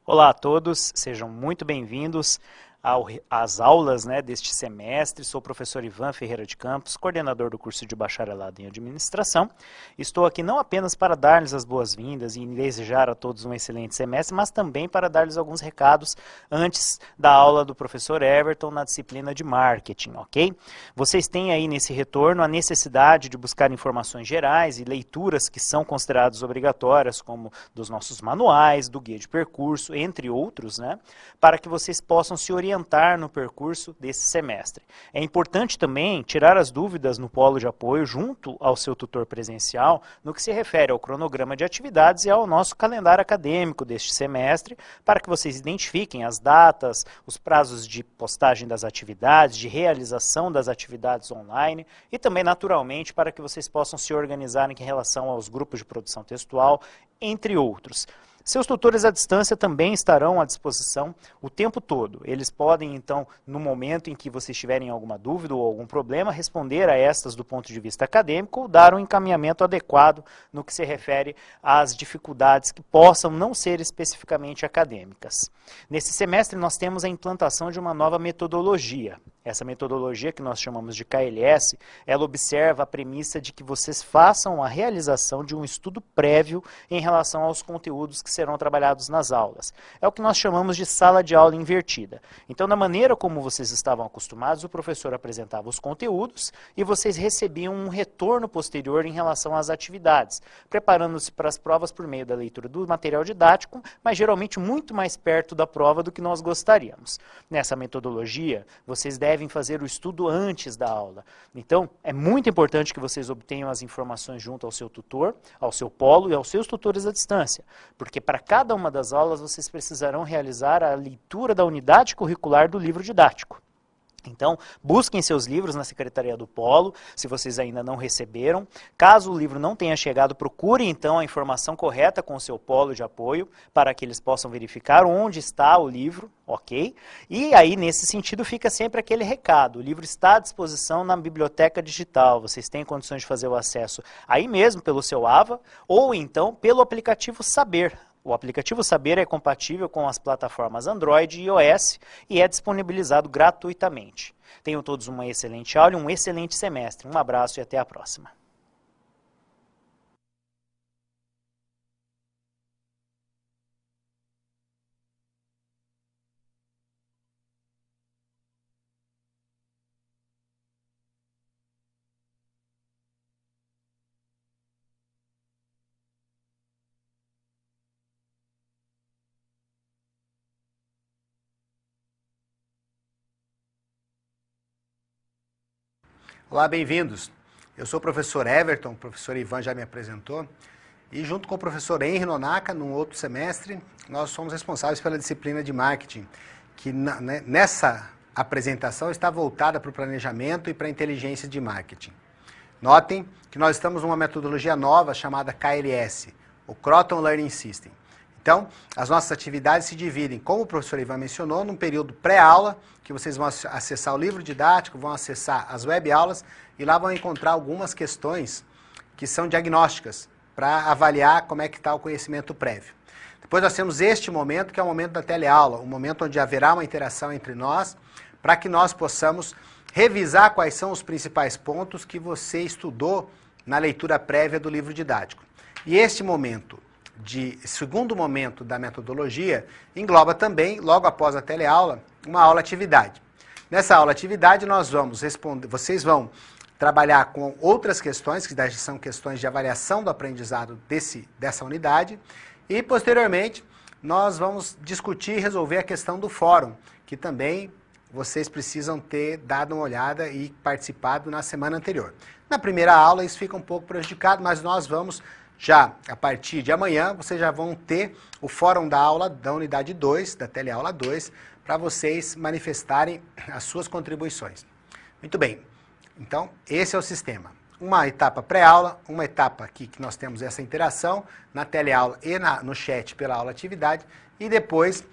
Olá a todos, sejam muito bem-vindos às aulas deste semestre. Sou o professor Ivan Ferreira de Campos, coordenador do curso de bacharelado em administração. Estou aqui não apenas para dar-lhes as boas-vindas e desejar a todos um excelente semestre, mas também para dar-lhes alguns recados antes da aula do professor Everton na disciplina de marketing, ok? Vocês têm aí nesse retorno a necessidade de buscar informações gerais e leituras que são consideradas obrigatórias, como dos nossos manuais, do guia de percurso, entre outros, para que vocês possam se orientar no percurso desse semestre. É importante também tirar as dúvidas no polo de apoio junto ao seu tutor presencial no que se refere ao cronograma de atividades e ao nosso calendário acadêmico deste semestre, para que vocês identifiquem as datas, os prazos de postagem das atividades, de realização das atividades online e também, naturalmente, para que vocês possam se organizar em relação aos grupos de produção textual, entre outros. Seus tutores à distância também estarão à disposição o tempo todo. Eles podem, então, no momento em que vocês tiverem alguma dúvida ou algum problema, responder a estas do ponto de vista acadêmico ou dar um encaminhamento adequado no que se refere às dificuldades que possam não ser especificamente acadêmicas. Nesse semestre, nós temos a implantação de uma nova metodologia. Essa metodologia, que nós chamamos de KLS, ela observa a premissa de que vocês façam a realização de um estudo prévio em relação aos conteúdos que serão trabalhados nas aulas. É o que nós chamamos de sala de aula invertida. Então, da maneira como vocês estavam acostumados, o professor apresentava os conteúdos e vocês recebiam um retorno posterior em relação às atividades, preparando-se para as provas por meio da leitura do material didático, mas geralmente muito mais perto da prova do que nós gostaríamos. Nessa metodologia, vocês devem fazer o estudo antes da aula. Então, é muito importante que vocês obtenham as informações junto ao seu tutor, ao seu polo e aos seus tutores à distância, porque para cada uma das aulas vocês precisarão realizar a leitura da unidade curricular do livro didático. Então, busquem seus livros na Secretaria do Polo, se vocês ainda não receberam. Caso o livro não tenha chegado, procurem então a informação correta com o seu polo de apoio, para que eles possam verificar onde está o livro, ok? E aí, nesse sentido, fica sempre aquele recado. O livro está à disposição na biblioteca digital. Vocês têm condições de fazer o acesso aí mesmo, pelo seu AVA, ou então pelo aplicativo Saber. O aplicativo Saber é compatível com as plataformas Android e iOS e é disponibilizado gratuitamente. Tenham todos uma excelente aula e um excelente semestre. Um abraço e até a próxima. Olá, bem-vindos. Eu sou o professor Everton, o professor Ivan já me apresentou, e junto com o professor Henry Nonaka, num outro semestre, nós somos responsáveis pela disciplina de marketing, que nessa apresentação está voltada para o planejamento e para a inteligência de marketing. Notem que nós estamos numa metodologia nova chamada KLS, o Croton Learning System. Então, as nossas atividades se dividem, como o professor Ivan mencionou, num período pré-aula, que vocês vão acessar o livro didático, vão acessar as web-aulas e lá vão encontrar algumas questões que são diagnósticas para avaliar como é que está o conhecimento prévio. Depois nós temos este momento, que é o momento da teleaula, um momento onde haverá uma interação entre nós, para que nós possamos revisar quais são os principais pontos que você estudou na leitura prévia do livro didático. E este momento, segundo momento da metodologia, engloba também, logo após a teleaula, uma aula-atividade. Nessa aula-atividade nós vamos responder, vocês vão trabalhar com outras questões, que são questões de avaliação do aprendizado dessa unidade, e posteriormente nós vamos discutir e resolver a questão do fórum, que também vocês precisam ter dado uma olhada e participado na semana anterior. Na primeira aula isso fica um pouco prejudicado, mas nós vamos já, a partir de amanhã, vocês já vão ter o fórum da aula da unidade 2, da teleaula 2, para vocês manifestarem as suas contribuições. Muito bem, então esse é o sistema. Uma etapa pré-aula, uma etapa aqui que nós temos essa interação na teleaula e no chat pela aula atividade, e depois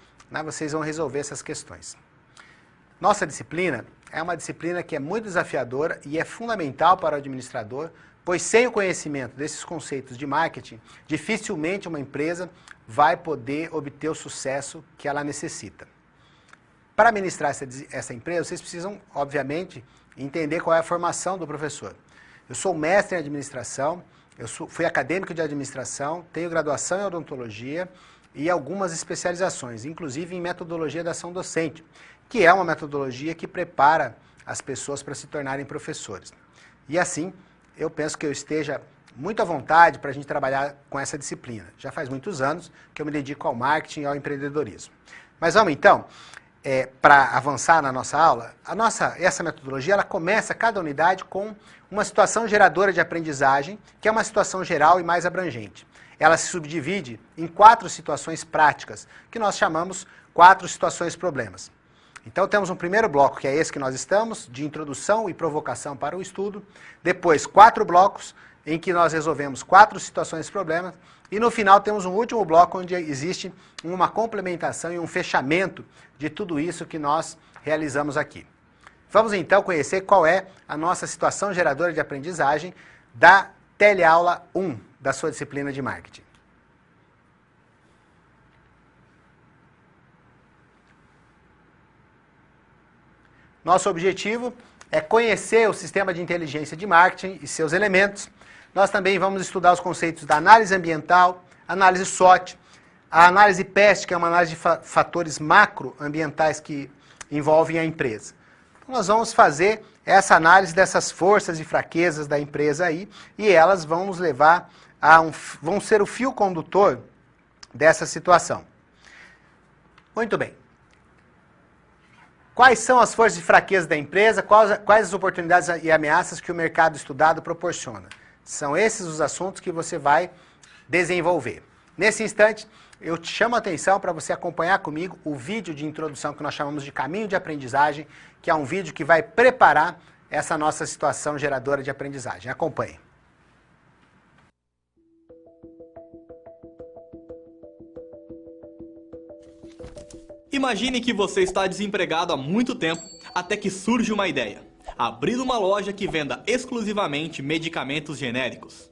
vocês vão resolver essas questões. Nossa disciplina é uma disciplina que é muito desafiadora e é fundamental para o administrador, pois sem o conhecimento desses conceitos de marketing, dificilmente uma empresa vai poder obter o sucesso que ela necessita. Para administrar essa empresa, vocês precisam, obviamente, entender qual é a formação do professor. Eu sou mestre em administração, fui acadêmico de administração, tenho graduação em odontologia e algumas especializações, inclusive em metodologia da ação docente, que é uma metodologia que prepara as pessoas para se tornarem professores. E assim, eu penso que eu esteja muito à vontade para a gente trabalhar com essa disciplina. Já faz muitos anos que eu me dedico ao marketing e ao empreendedorismo. Mas vamos então, para avançar na nossa aula, essa metodologia ela começa cada unidade com uma situação geradora de aprendizagem, que é uma situação geral e mais abrangente. Ela se subdivide em 4 situações práticas, que nós chamamos 4 situações problemas. Então temos um primeiro bloco, que é esse que nós estamos, de introdução e provocação para o estudo. Depois 4 blocos, em que nós resolvemos 4 situações problemas. E no final temos um último bloco, onde existe uma complementação e um fechamento de tudo isso que nós realizamos aqui. Vamos então conhecer qual é a nossa situação geradora de aprendizagem da teleaula 1 da sua disciplina de marketing. Nosso objetivo é conhecer o sistema de inteligência de marketing e seus elementos. Nós também vamos estudar os conceitos da análise ambiental, análise SWOT, a análise PEST, que é uma análise de fatores macroambientais que envolvem a empresa. Então, nós vamos fazer essa análise dessas forças e fraquezas da empresa aí, e elas vão nos levar vão ser o fio condutor dessa situação. Muito bem. Quais são as forças e fraquezas da empresa? Quais as oportunidades e ameaças que o mercado estudado proporciona? São esses os assuntos que você vai desenvolver. Nesse instante, eu te chamo a atenção para você acompanhar comigo o vídeo de introdução que nós chamamos de caminho de aprendizagem, que é um vídeo que vai preparar essa nossa situação geradora de aprendizagem. Acompanhe. Imagine que você está desempregado há muito tempo, até que surge uma ideia: abrir uma loja que venda exclusivamente medicamentos genéricos.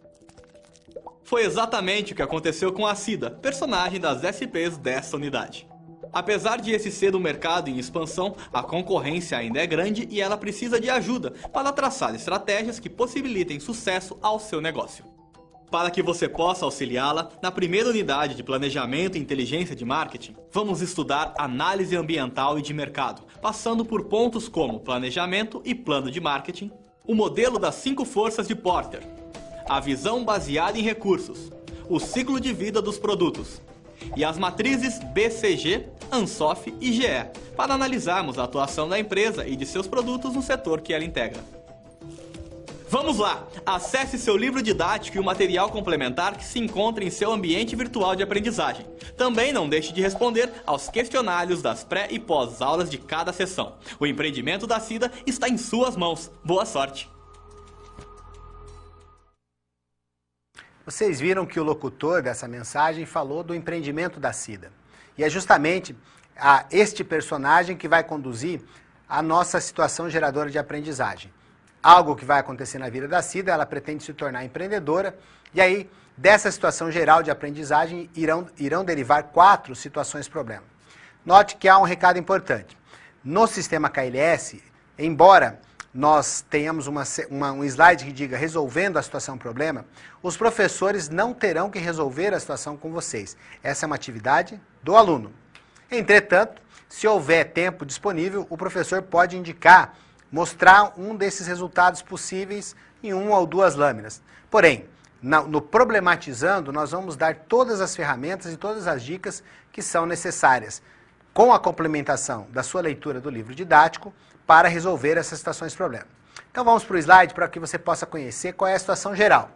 Foi exatamente o que aconteceu com a Cida, personagem das SPs dessa unidade. Apesar de esse ser um mercado em expansão, a concorrência ainda é grande e ela precisa de ajuda para traçar estratégias que possibilitem sucesso ao seu negócio. Para que você possa auxiliá-la, na primeira unidade de Planejamento e Inteligência de Marketing, vamos estudar análise ambiental e de mercado, passando por pontos como planejamento e plano de marketing, o modelo das 5 forças de Porter, a visão baseada em recursos, o ciclo de vida dos produtos e as matrizes BCG, ANSOF e GE, para analisarmos a atuação da empresa e de seus produtos no setor que ela integra. Vamos lá! Acesse seu livro didático e o material complementar que se encontra em seu ambiente virtual de aprendizagem. Também não deixe de responder aos questionários das pré- e pós-aulas de cada sessão. O empreendimento da Cida está em suas mãos. Boa sorte! Vocês viram que o locutor dessa mensagem falou do empreendimento da Cida. E é justamente este personagem que vai conduzir a nossa situação geradora de aprendizagem. Algo que vai acontecer na vida da Cida, ela pretende se tornar empreendedora, e aí, dessa situação geral de aprendizagem, irão derivar 4 situações-problema. Note que há um recado importante. No sistema KLS, embora nós tenhamos um slide que diga resolvendo a situação-problema, os professores não terão que resolver a situação com vocês. Essa é uma atividade do aluno. Entretanto, se houver tempo disponível, o professor pode mostrar um desses resultados possíveis em 1 ou 2 lâminas. Porém, no problematizando, nós vamos dar todas as ferramentas e todas as dicas que são necessárias, com a complementação da sua leitura do livro didático, para resolver essas situações-problema. Então vamos para o slide para que você possa conhecer qual é a situação geral.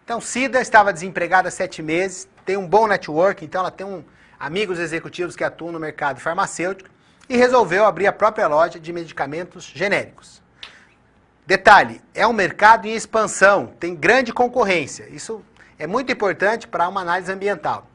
Então, Cida estava desempregada há 7 meses, tem um bom network, então ela tem amigos executivos que atuam no mercado farmacêutico, e resolveu abrir a própria loja de medicamentos genéricos. Detalhe, é um mercado em expansão, tem grande concorrência. Isso é muito importante para uma análise ambiental.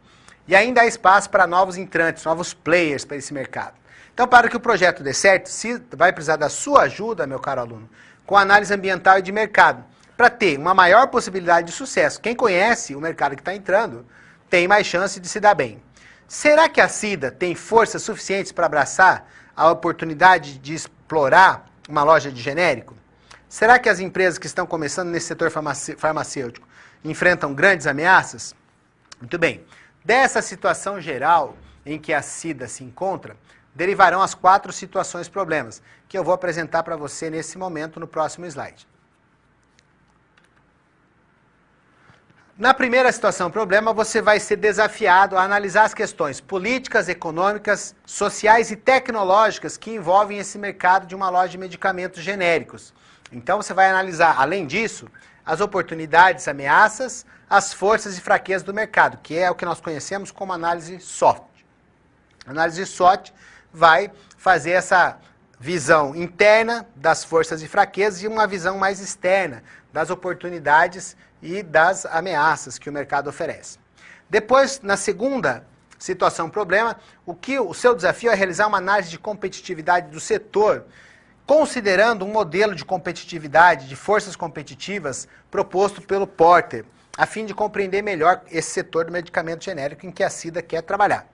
E ainda há espaço para novos entrantes, novos players para esse mercado. Então, para que o projeto dê certo, vai precisar da sua ajuda, meu caro aluno, com a análise ambiental e de mercado, para ter uma maior possibilidade de sucesso. Quem conhece o mercado que está entrando tem mais chance de se dar bem. Será que a Cida tem forças suficientes para abraçar a oportunidade de explorar uma loja de genérico? Será que as empresas que estão começando nesse setor farmacêutico enfrentam grandes ameaças? Muito bem. Dessa situação geral em que a Cida se encontra, derivarão as 4 situações problemas, que eu vou apresentar para você nesse momento no próximo slide. Na primeira situação problema, você vai ser desafiado a analisar as questões políticas, econômicas, sociais e tecnológicas que envolvem esse mercado de uma loja de medicamentos genéricos. Então você vai analisar, além disso, as oportunidades, ameaças, as forças e fraquezas do mercado, que é o que nós conhecemos como análise SWOT. A análise SWOT vai fazer essa visão interna das forças e fraquezas e uma visão mais externa das oportunidades e das ameaças que o mercado oferece. Depois, na segunda situação problema, o seu desafio é realizar uma análise de competitividade do setor, considerando um modelo de competitividade, de forças competitivas, proposto pelo Porter, a fim de compreender melhor esse setor do medicamento genérico em que a Cida quer trabalhar.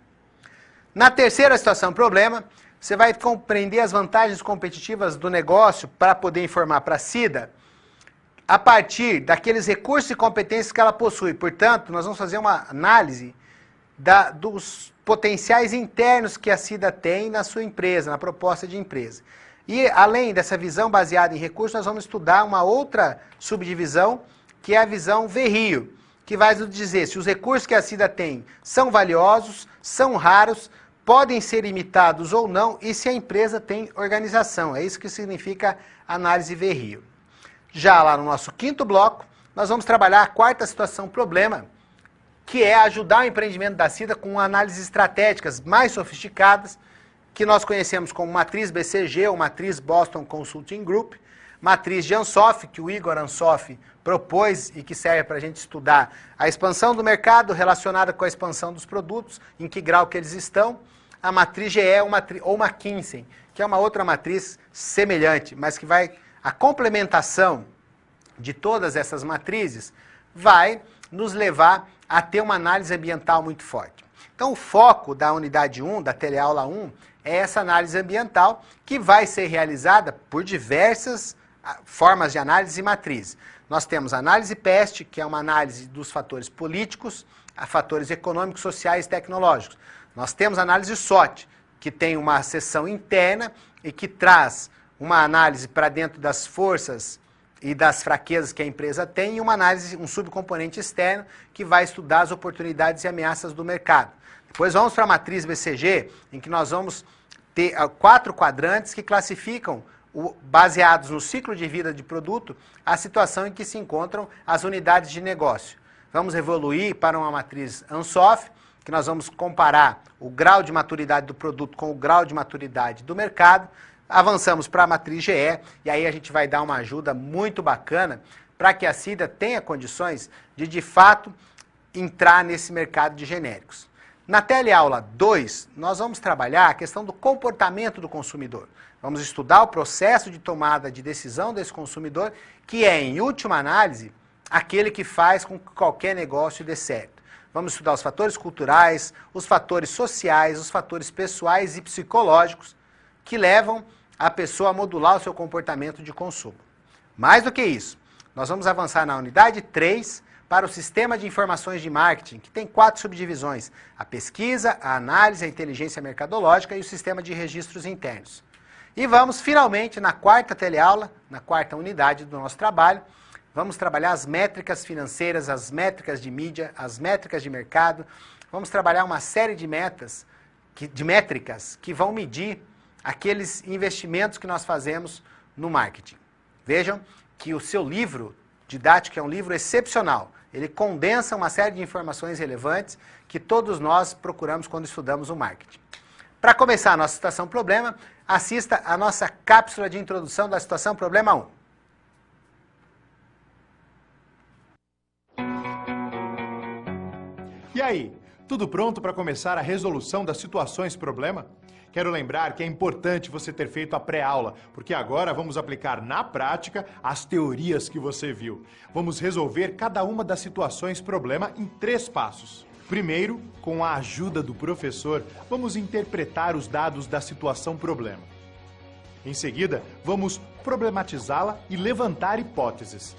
Na terceira situação problema, você vai compreender as vantagens competitivas do negócio para poder informar para a Cida a partir daqueles recursos e competências que ela possui. Portanto, nós vamos fazer uma análise dos potenciais internos que a Cida tem na sua empresa, na proposta de empresa. E, além dessa visão baseada em recursos, nós vamos estudar uma outra subdivisão, que é a visão VRIO, que vai nos dizer se os recursos que a Cida tem são valiosos, são raros, podem ser imitados ou não, e se a empresa tem organização. É isso que significa análise VRIO. Já lá no nosso quinto bloco, nós vamos trabalhar a quarta situação problema, que é ajudar o empreendimento da Cida com análises estratégicas mais sofisticadas, que nós conhecemos como matriz BCG ou matriz Boston Consulting Group, matriz de Ansoff, que o Igor Ansoff propôs e que serve para a gente estudar a expansão do mercado relacionada com a expansão dos produtos, em que grau que eles estão, a matriz GE ou McKinsey, que é uma outra matriz semelhante, mas que vai, a complementação de todas essas matrizes vai nos levar a ter uma análise ambiental muito forte. Então o foco da unidade 1, da teleaula 1, é essa análise ambiental que vai ser realizada por diversas formas de análise e matrizes. Nós temos a análise PEST, que é uma análise dos fatores políticos, a fatores econômicos, sociais e tecnológicos. Nós temos a análise SWOT, que tem uma seção interna e que traz uma análise para dentro das forças e das fraquezas que a empresa tem, e uma análise, um subcomponente externo, que vai estudar as oportunidades e ameaças do mercado. Depois vamos para a matriz BCG, em que nós vamos ter 4 quadrantes que classificam, baseados no ciclo de vida de produto, a situação em que se encontram as unidades de negócio. Vamos evoluir para uma matriz Ansoff, que nós vamos comparar o grau de maturidade do produto com o grau de maturidade do mercado. Avançamos para a matriz GE, e aí a gente vai dar uma ajuda muito bacana para que a Cida tenha condições de fato, entrar nesse mercado de genéricos. Na teleaula 2, nós vamos trabalhar a questão do comportamento do consumidor. Vamos estudar o processo de tomada de decisão desse consumidor, que é, em última análise, aquele que faz com que qualquer negócio dê certo. Vamos estudar os fatores culturais, os fatores sociais, os fatores pessoais e psicológicos que levam a pessoa a modular o seu comportamento de consumo. Mais do que isso, nós vamos avançar na unidade 3 para o sistema de informações de marketing, que tem 4 subdivisões: a pesquisa, a análise, a inteligência mercadológica e o sistema de registros internos. E vamos, finalmente, na quarta teleaula, na quarta unidade do nosso trabalho, vamos trabalhar as métricas financeiras, as métricas de mídia, as métricas de mercado. Vamos trabalhar uma série de métricas que vão medir aqueles investimentos que nós fazemos no marketing. Vejam que o seu livro didático é um livro excepcional. Ele condensa uma série de informações relevantes que todos nós procuramos quando estudamos o marketing. Para começar a nossa situação problema, assista a nossa cápsula de introdução da situação problema 1. E aí, tudo pronto para começar a resolução das situações problema? Quero lembrar que é importante você ter feito a pré-aula, porque agora vamos aplicar na prática as teorias que você viu. Vamos resolver cada uma das situações problema em 3 passos. Primeiro, com a ajuda do professor, vamos interpretar os dados da situação problema. Em seguida, vamos problematizá-la e levantar hipóteses.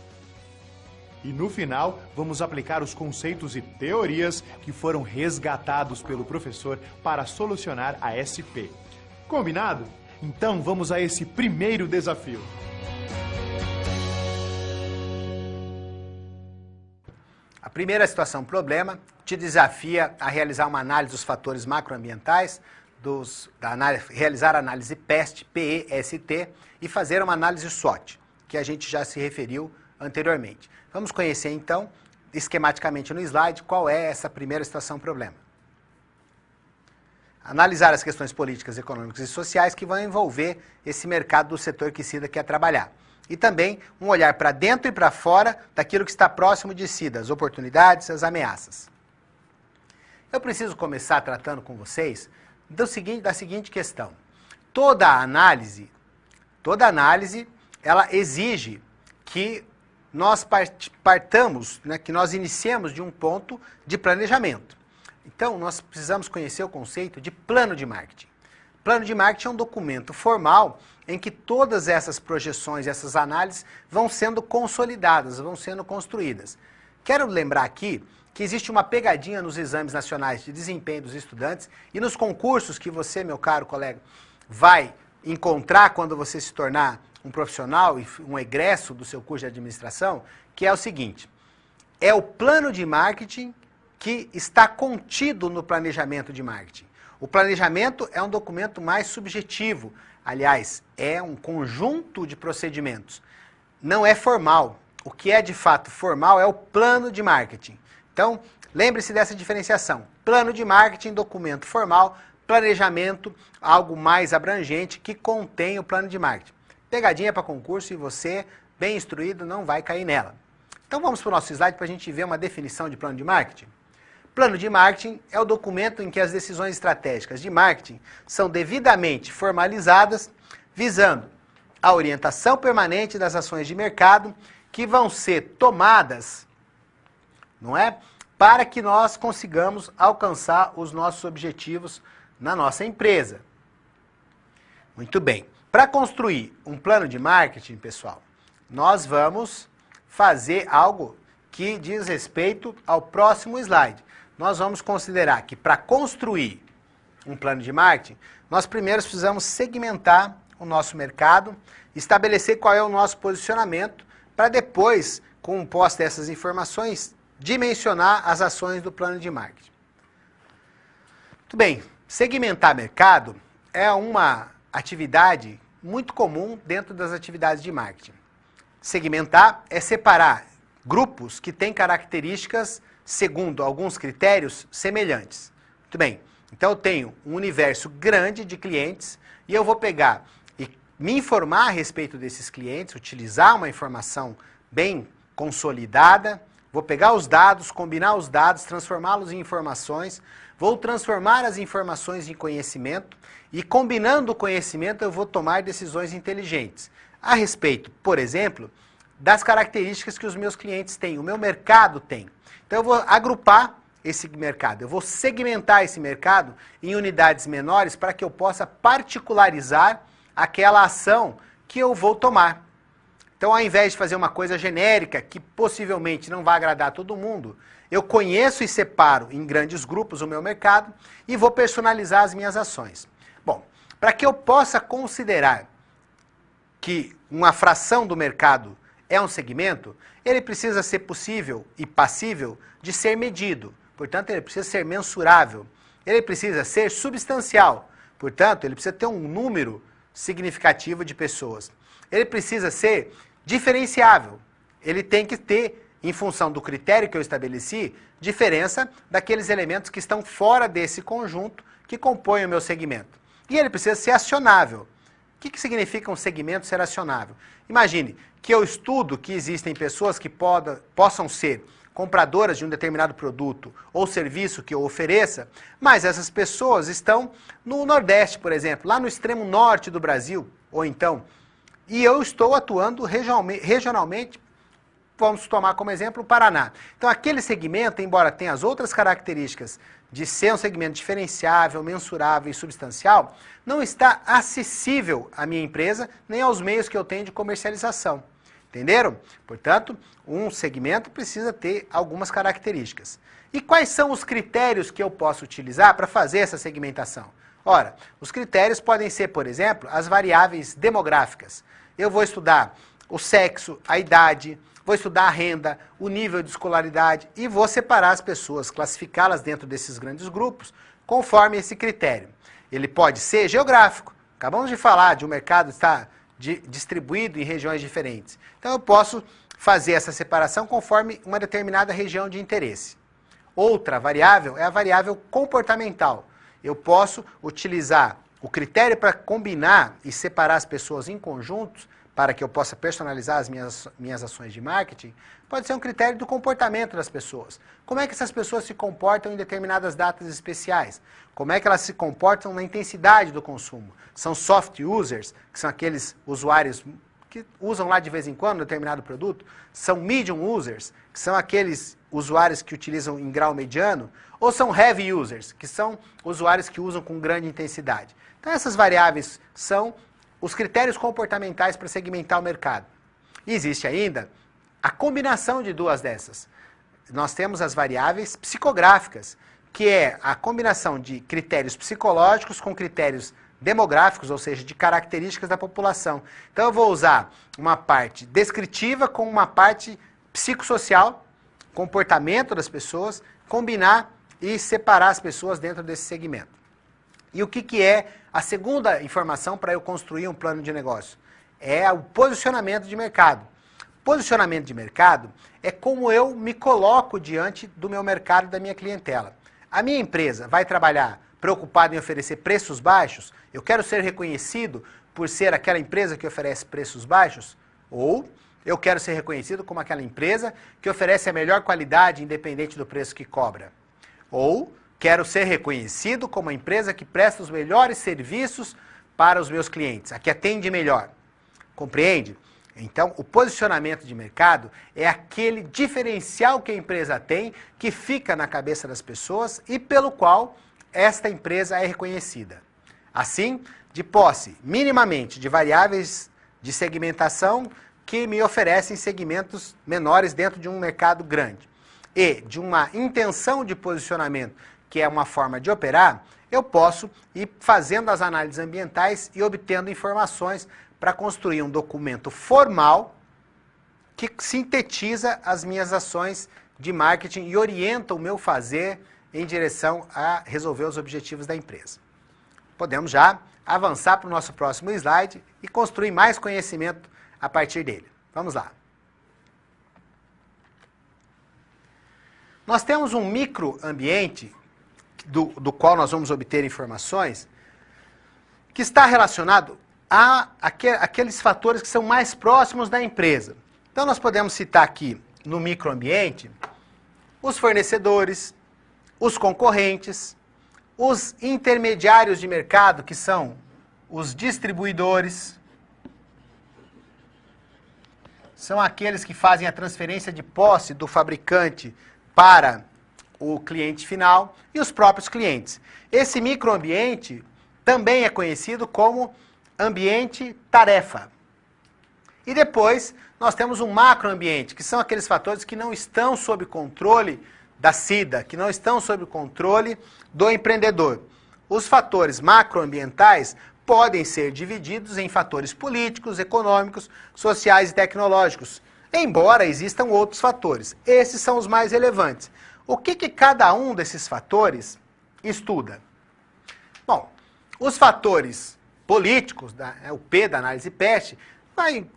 E no final, vamos aplicar os conceitos e teorias que foram resgatados pelo professor para solucionar a SP. Combinado? Então vamos a esse primeiro desafio. A primeira situação problema te desafia a realizar uma análise dos fatores macroambientais, realizar a análise PEST, PEST, e fazer uma análise SWOT, que a gente já se referiu anteriormente. Vamos conhecer, então, esquematicamente no slide, qual é essa primeira situação problema. Analisar as questões políticas, econômicas e sociais que vão envolver esse mercado do setor que Cida quer trabalhar. E também um olhar para dentro e para fora daquilo que está próximo de Cida, as oportunidades, as ameaças. Eu preciso começar tratando com vocês da seguinte questão. Toda análise, ela exige que nós partamos, que nós iniciemos de um ponto de planejamento. Então, nós precisamos conhecer o conceito de plano de marketing. Plano de marketing é um documento formal em que todas essas projeções, essas análises vão sendo consolidadas, vão sendo construídas. Quero lembrar aqui que existe uma pegadinha nos exames nacionais de desempenho dos estudantes e nos concursos que você, meu caro colega, vai encontrar quando você se tornar um profissional e um egresso do seu curso de administração, que é o seguinte: é o plano de marketing que está contido no planejamento de marketing. O planejamento é um documento mais subjetivo, aliás, é um conjunto de procedimentos. Não é formal. O que é de fato formal é o plano de marketing. Então, lembre-se dessa diferenciação. Plano de marketing, documento formal, planejamento, algo mais abrangente que contém o plano de marketing. Pegadinha para concurso e você, bem instruído, não vai cair nela. Então vamos para o nosso slide para a gente ver uma definição de plano de marketing. Plano de marketing é o documento em que as decisões estratégicas de marketing são devidamente formalizadas, visando a orientação permanente das ações de mercado que vão ser tomadas, para que nós consigamos alcançar os nossos objetivos na nossa empresa. Muito bem. Para construir um plano de marketing, pessoal, nós vamos fazer algo que diz respeito ao próximo slide. Nós vamos considerar que para construir um plano de marketing, nós primeiro precisamos segmentar o nosso mercado, estabelecer qual é o nosso posicionamento, para depois, com posse dessas informações, dimensionar as ações do plano de marketing. Muito bem, segmentar mercado é uma atividade muito comum dentro das atividades de marketing. Segmentar é separar grupos que têm características, segundo alguns critérios, semelhantes. Muito bem, então eu tenho um universo grande de clientes e eu vou pegar e me informar a respeito desses clientes, utilizar uma informação bem consolidada, vou pegar os dados, combinar os dados, transformá-los em informações, vou transformar as informações em conhecimento e, combinando o conhecimento, eu vou tomar decisões inteligentes a respeito, por exemplo, das características que os meus clientes têm, o meu mercado tem. Então, eu vou agrupar esse mercado, eu vou segmentar esse mercado em unidades menores para que eu possa particularizar aquela ação que eu vou tomar. Então, ao invés de fazer uma coisa genérica, que possivelmente não vai agradar a todo mundo, eu conheço e separo em grandes grupos o meu mercado e vou personalizar as minhas ações. Bom, para que eu possa considerar que uma fração do mercado é um segmento, ele precisa ser possível e passível de ser medido. Portanto, ele precisa ser mensurável. Ele precisa ser substancial. Portanto, ele precisa ter um número significativo de pessoas. Ele precisa ser diferenciável. Ele tem que ter, em função do critério que eu estabeleci, diferença daqueles elementos que estão fora desse conjunto que compõem o meu segmento. E ele precisa ser acionável. O que significa um segmento ser acionável? Imagine que eu estudo que existem pessoas que possam ser compradoras de um determinado produto ou serviço que eu ofereça, mas essas pessoas estão no Nordeste, por exemplo, lá no extremo norte do Brasil, ou então, e eu estou atuando regionalmente, vamos tomar como exemplo o Paraná. Então, aquele segmento, embora tenha as outras características de ser um segmento diferenciável, mensurável e substancial, não está acessível à minha empresa, nem aos meios que eu tenho de comercialização. Entenderam? Portanto, um segmento precisa ter algumas características. E quais são os critérios que eu posso utilizar para fazer essa segmentação? Ora, os critérios podem ser, por exemplo, as variáveis demográficas. Eu vou estudar o sexo, a idade, vou estudar a renda, o nível de escolaridade e vou separar as pessoas, classificá-las dentro desses grandes grupos, conforme esse critério. Ele pode ser geográfico. Acabamos de falar de um mercado estar distribuído em regiões diferentes. Então, eu posso fazer essa separação conforme uma determinada região de interesse. Outra variável é a variável comportamental. Eu posso utilizar o critério para combinar e separar as pessoas em conjuntos para que eu possa personalizar as minhas ações de marketing, pode ser um critério do comportamento das pessoas. Como é que essas pessoas se comportam em determinadas datas especiais? Como é que elas se comportam na intensidade do consumo? São soft users, que são aqueles usuários que usam lá de vez em quando determinado produto? São medium users, que são aqueles usuários que utilizam em grau mediano? Ou são heavy users, que são usuários que usam com grande intensidade? Então, essas variáveis são os critérios comportamentais para segmentar o mercado. E existe ainda a combinação de duas dessas. Nós temos as variáveis psicográficas, que é a combinação de critérios psicológicos com critérios demográficos, ou seja, de características da população. Então, eu vou usar uma parte descritiva com uma parte psicossocial, comportamento das pessoas, combinar e separar as pessoas dentro desse segmento. E o que é a segunda informação para eu construir um plano de negócio? É o posicionamento de mercado. Posicionamento de mercado é como eu me coloco diante do meu mercado e da minha clientela. A minha empresa vai trabalhar preocupada em oferecer preços baixos? Eu quero ser reconhecido por ser aquela empresa que oferece preços baixos? Ou eu quero ser reconhecido como aquela empresa que oferece a melhor qualidade independente do preço que cobra? Ou quero ser reconhecido como a empresa que presta os melhores serviços para os meus clientes, a que atende melhor. Compreende? Então, o posicionamento de mercado é aquele diferencial que a empresa tem, que fica na cabeça das pessoas e pelo qual esta empresa é reconhecida. Assim, de posse minimamente de variáveis de segmentação que me oferecem segmentos menores dentro de um mercado grande e de uma intenção de posicionamento que é uma forma de operar, eu posso ir fazendo as análises ambientais e obtendo informações para construir um documento formal que sintetiza as minhas ações de marketing e orienta o meu fazer em direção a resolver os objetivos da empresa. Podemos já avançar para o nosso próximo slide e construir mais conhecimento a partir dele. Vamos lá. Nós temos um microambiente do qual nós vamos obter informações, que está relacionado a aqueles fatores que são mais próximos da empresa. Então, nós podemos citar aqui, no microambiente, os fornecedores, os concorrentes, os intermediários de mercado, que são os distribuidores, são aqueles que fazem a transferência de posse do fabricante para o cliente final e os próprios clientes. Esse microambiente também é conhecido como ambiente tarefa. E depois nós temos um macroambiente, que são aqueles fatores que não estão sob controle da CIDA, que não estão sob controle do empreendedor. Os fatores macroambientais podem ser divididos em fatores políticos, econômicos, sociais e tecnológicos, embora existam outros fatores. Esses são os mais relevantes. O que cada um desses fatores estuda? Bom, os fatores políticos, o P da análise PEST, vai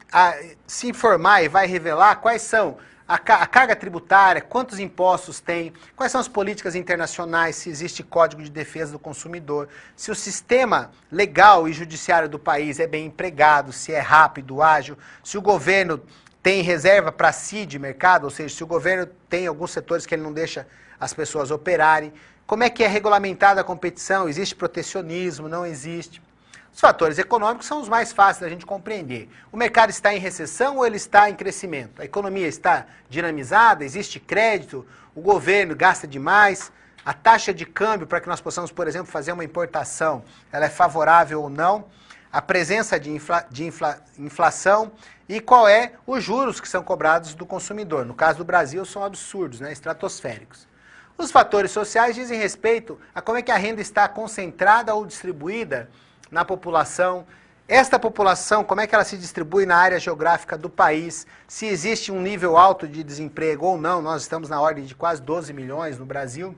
se informar e vai revelar quais são a carga tributária, quantos impostos tem, quais são as políticas internacionais, se existe código de defesa do consumidor, se o sistema legal e judiciário do país é bem empregado, se é rápido, ágil, se o governo tem reserva para si de mercado, ou seja, se o governo tem alguns setores que ele não deixa as pessoas operarem, como é que é regulamentada a competição, existe protecionismo, não existe. Os fatores econômicos são os mais fáceis da gente compreender. O mercado está em recessão ou ele está em crescimento? A economia está dinamizada, existe crédito, o governo gasta demais, a taxa de câmbio para que nós possamos, por exemplo, fazer uma importação, ela é favorável ou não? A presença de inflação e qual é os juros que são cobrados do consumidor. No caso do Brasil, são absurdos, né, estratosféricos. Os fatores sociais dizem respeito a como é que a renda está concentrada ou distribuída na população. Esta população, como é que ela se distribui na área geográfica do país, se existe um nível alto de desemprego ou não, nós estamos na ordem de quase 12 milhões no Brasil.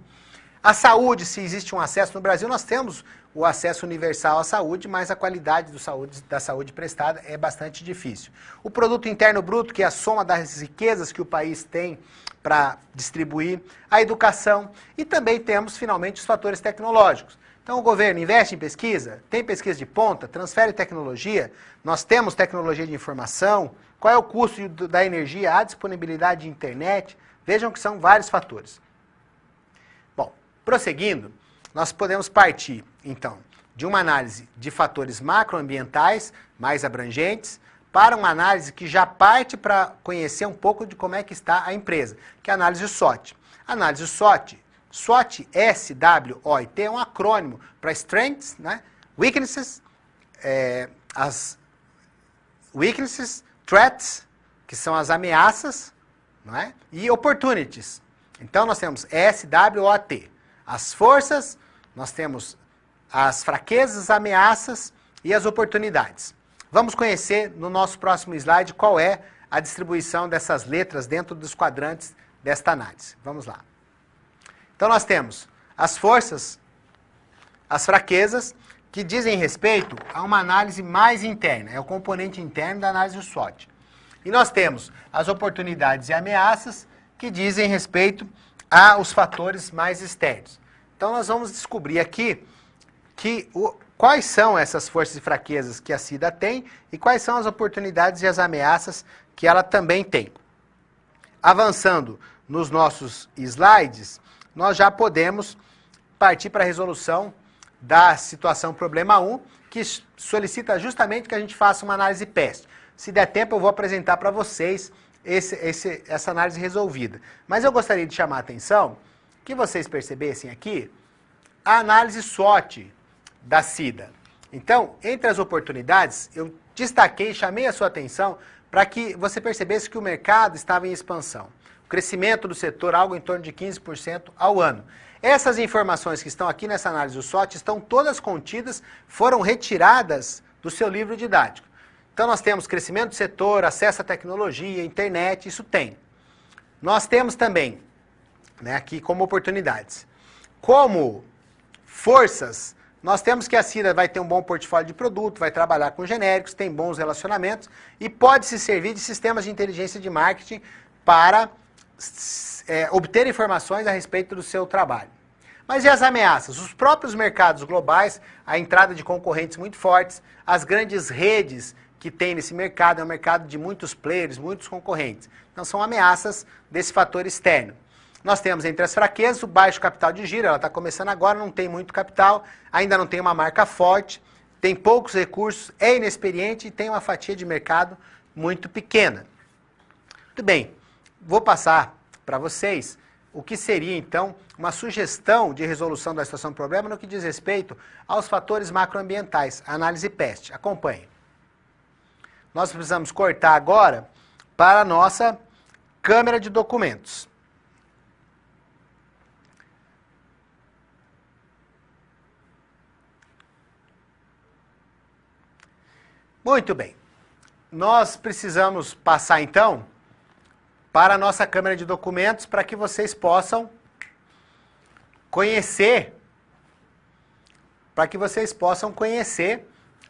A saúde, se existe um acesso no Brasil, nós temos o acesso universal à saúde, mas a qualidade da saúde prestada é bastante difícil. O produto interno bruto, que é a soma das riquezas que o país tem para distribuir, a educação e também temos, finalmente, os fatores tecnológicos. Então, o governo investe em pesquisa, tem pesquisa de ponta, transfere tecnologia, nós temos tecnologia de informação, qual é o custo da energia, a disponibilidade de internet, vejam que são vários fatores. Bom, prosseguindo, nós podemos partir, então, de uma análise de fatores macroambientais, mais abrangentes, para uma análise que já parte para conhecer um pouco de como é que está a empresa, que é a análise SWOT. A análise SWOT, SWOT, é um acrônimo para Strengths, né? Weaknesses, Threats, que são as ameaças, não é? E Opportunities. Então, nós temos SWOT. As forças, nós temos as fraquezas, as ameaças e as oportunidades. Vamos conhecer no nosso próximo slide qual é a distribuição dessas letras dentro dos quadrantes desta análise. Vamos lá. Então, nós temos as forças, as fraquezas, que dizem respeito a uma análise mais interna, é o componente interno da análise do SWOT. E nós temos as oportunidades e ameaças, que dizem respeito aos fatores mais externos. Então, nós vamos descobrir aqui quais são essas forças e fraquezas que a CIDA tem e quais são as oportunidades e as ameaças que ela também tem. Avançando nos nossos slides, nós já podemos partir para a resolução da situação problema 1, que solicita justamente que a gente faça uma análise PEST. Se der tempo, eu vou apresentar para vocês essa análise resolvida. Mas eu gostaria de chamar a atenção que vocês percebessem aqui a análise SWOT da CIDA. Então, entre as oportunidades, eu destaquei, chamei a sua atenção para que você percebesse que o mercado estava em expansão. O crescimento do setor, algo em torno de 15% ao ano. Essas informações que estão aqui nessa análise do SWOT estão todas contidas, foram retiradas do seu livro didático. Então, nós temos crescimento do setor, acesso à tecnologia, internet, isso tem. Nós temos também, né, aqui como oportunidades. Como forças, nós temos que a CIDA vai ter um bom portfólio de produto, vai trabalhar com genéricos, tem bons relacionamentos e pode se servir de sistemas de inteligência de marketing para obter informações a respeito do seu trabalho. Mas e as ameaças? Os próprios mercados globais, a entrada de concorrentes muito fortes, as grandes redes que tem nesse mercado, é um mercado de muitos players, muitos concorrentes. Então são ameaças desse fator externo. Nós temos entre as fraquezas o baixo capital de giro, ela está começando agora, não tem muito capital, ainda não tem uma marca forte, tem poucos recursos, é inexperiente e tem uma fatia de mercado muito pequena. Muito bem, vou passar para vocês o que seria, então, uma sugestão de resolução da situação do problema no que diz respeito aos fatores macroambientais, a análise PEST. Acompanhe. Nós precisamos cortar agora para a nossa câmera de documentos. Muito bem. Nós precisamos passar, então, para a nossa câmera de documentos para que vocês possam conhecer,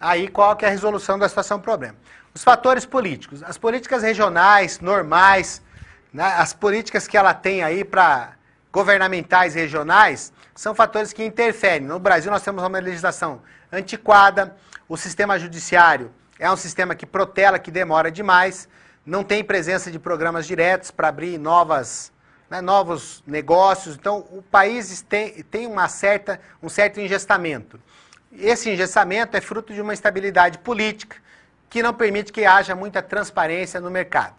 aí qual que é a resolução da situação do problema. Os fatores políticos, as políticas regionais, normais, né, as políticas que ela tem aí para governamentais regionais, são fatores que interferem. No Brasil nós temos uma legislação antiquada, o sistema judiciário é um sistema que protela, que demora demais, não tem presença de programas diretos para abrir novos negócios. Então, o país tem um certo engessamento. Esse engessamento é fruto de uma instabilidade política que não permite que haja muita transparência no mercado.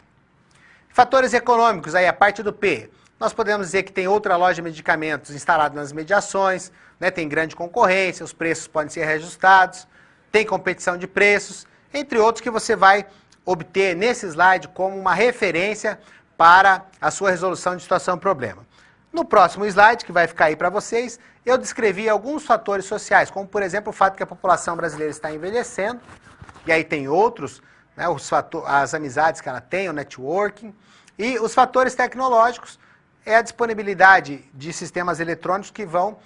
Fatores econômicos, aí a parte do P. Nós podemos dizer que tem outra loja de medicamentos instalada nas mediações, né, tem grande concorrência, os preços podem ser reajustados, tem competição de preços, entre outros que você vai obter nesse slide como uma referência para a sua resolução de situação-problema. No próximo slide, que vai ficar aí para vocês, eu descrevi alguns fatores sociais, como, por exemplo, o fato que a população brasileira está envelhecendo, e aí tem outros, né, as amizades que ela tem, o networking, e os fatores tecnológicos é a disponibilidade de sistemas eletrônicos que vão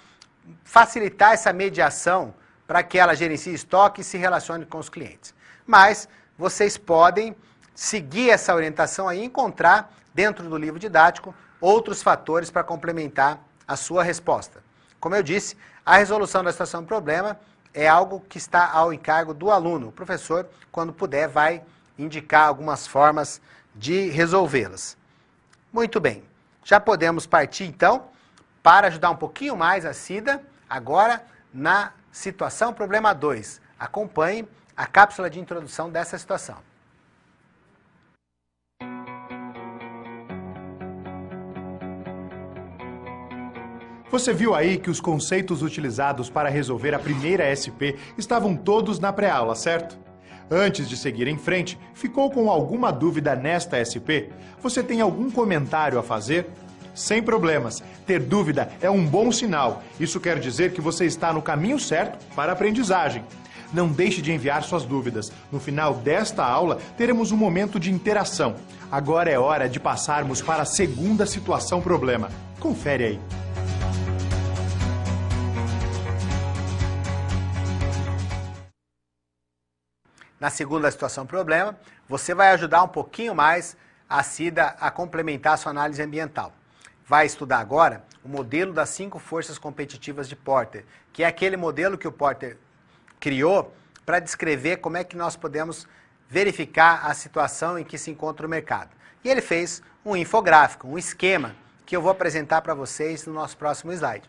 facilitar essa mediação para que ela gerencie estoque e se relacione com os clientes. Mas vocês podem seguir essa orientação aí e encontrar, dentro do livro didático, outros fatores para complementar a sua resposta. Como eu disse, a resolução da situação do problema é algo que está ao encargo do aluno. O professor, quando puder, vai indicar algumas formas de resolvê-las. Muito bem. Já podemos partir, então, para ajudar um pouquinho mais a Cida, agora na situação problema 2. Acompanhe a cápsula de introdução dessa situação. Você viu aí que os conceitos utilizados para resolver a primeira SP estavam todos na pré-aula, certo? Antes de seguir em frente, ficou com alguma dúvida nesta SP? Você tem algum comentário a fazer? Sem problemas. Ter dúvida é um bom sinal. Isso quer dizer que você está no caminho certo para a aprendizagem. Não deixe de enviar suas dúvidas. No final desta aula, teremos um momento de interação. Agora é hora de passarmos para a segunda situação problema. Confere aí. Na segunda situação problema, você vai ajudar um pouquinho mais a Cida a complementar a sua análise ambiental. Vai estudar agora o modelo das 5 forças competitivas de Porter, que é aquele modelo que o Porter criou para descrever como é que nós podemos verificar a situação em que se encontra o mercado. E ele fez um infográfico, um esquema, que eu vou apresentar para vocês no nosso próximo slide.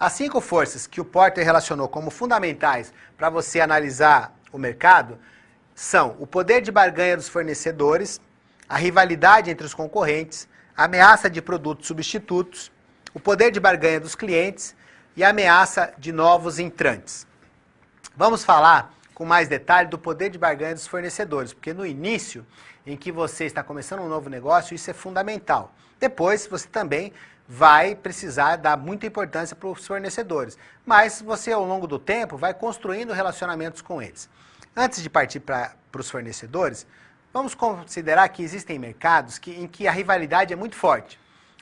As 5 forças que o Porter relacionou como fundamentais para você analisar o mercado são o poder de barganha dos fornecedores, a rivalidade entre os concorrentes, a ameaça de produtos substitutos, o poder de barganha dos clientes e a ameaça de novos entrantes. Vamos falar com mais detalhe do poder de barganha dos fornecedores, porque no início, em que você está começando um novo negócio, isso é fundamental. Depois, você também vai precisar dar muita importância para os fornecedores, mas você, ao longo do tempo, vai construindo relacionamentos com eles. Antes de partir para os fornecedores, vamos considerar que existem mercados em que a rivalidade é muito forte.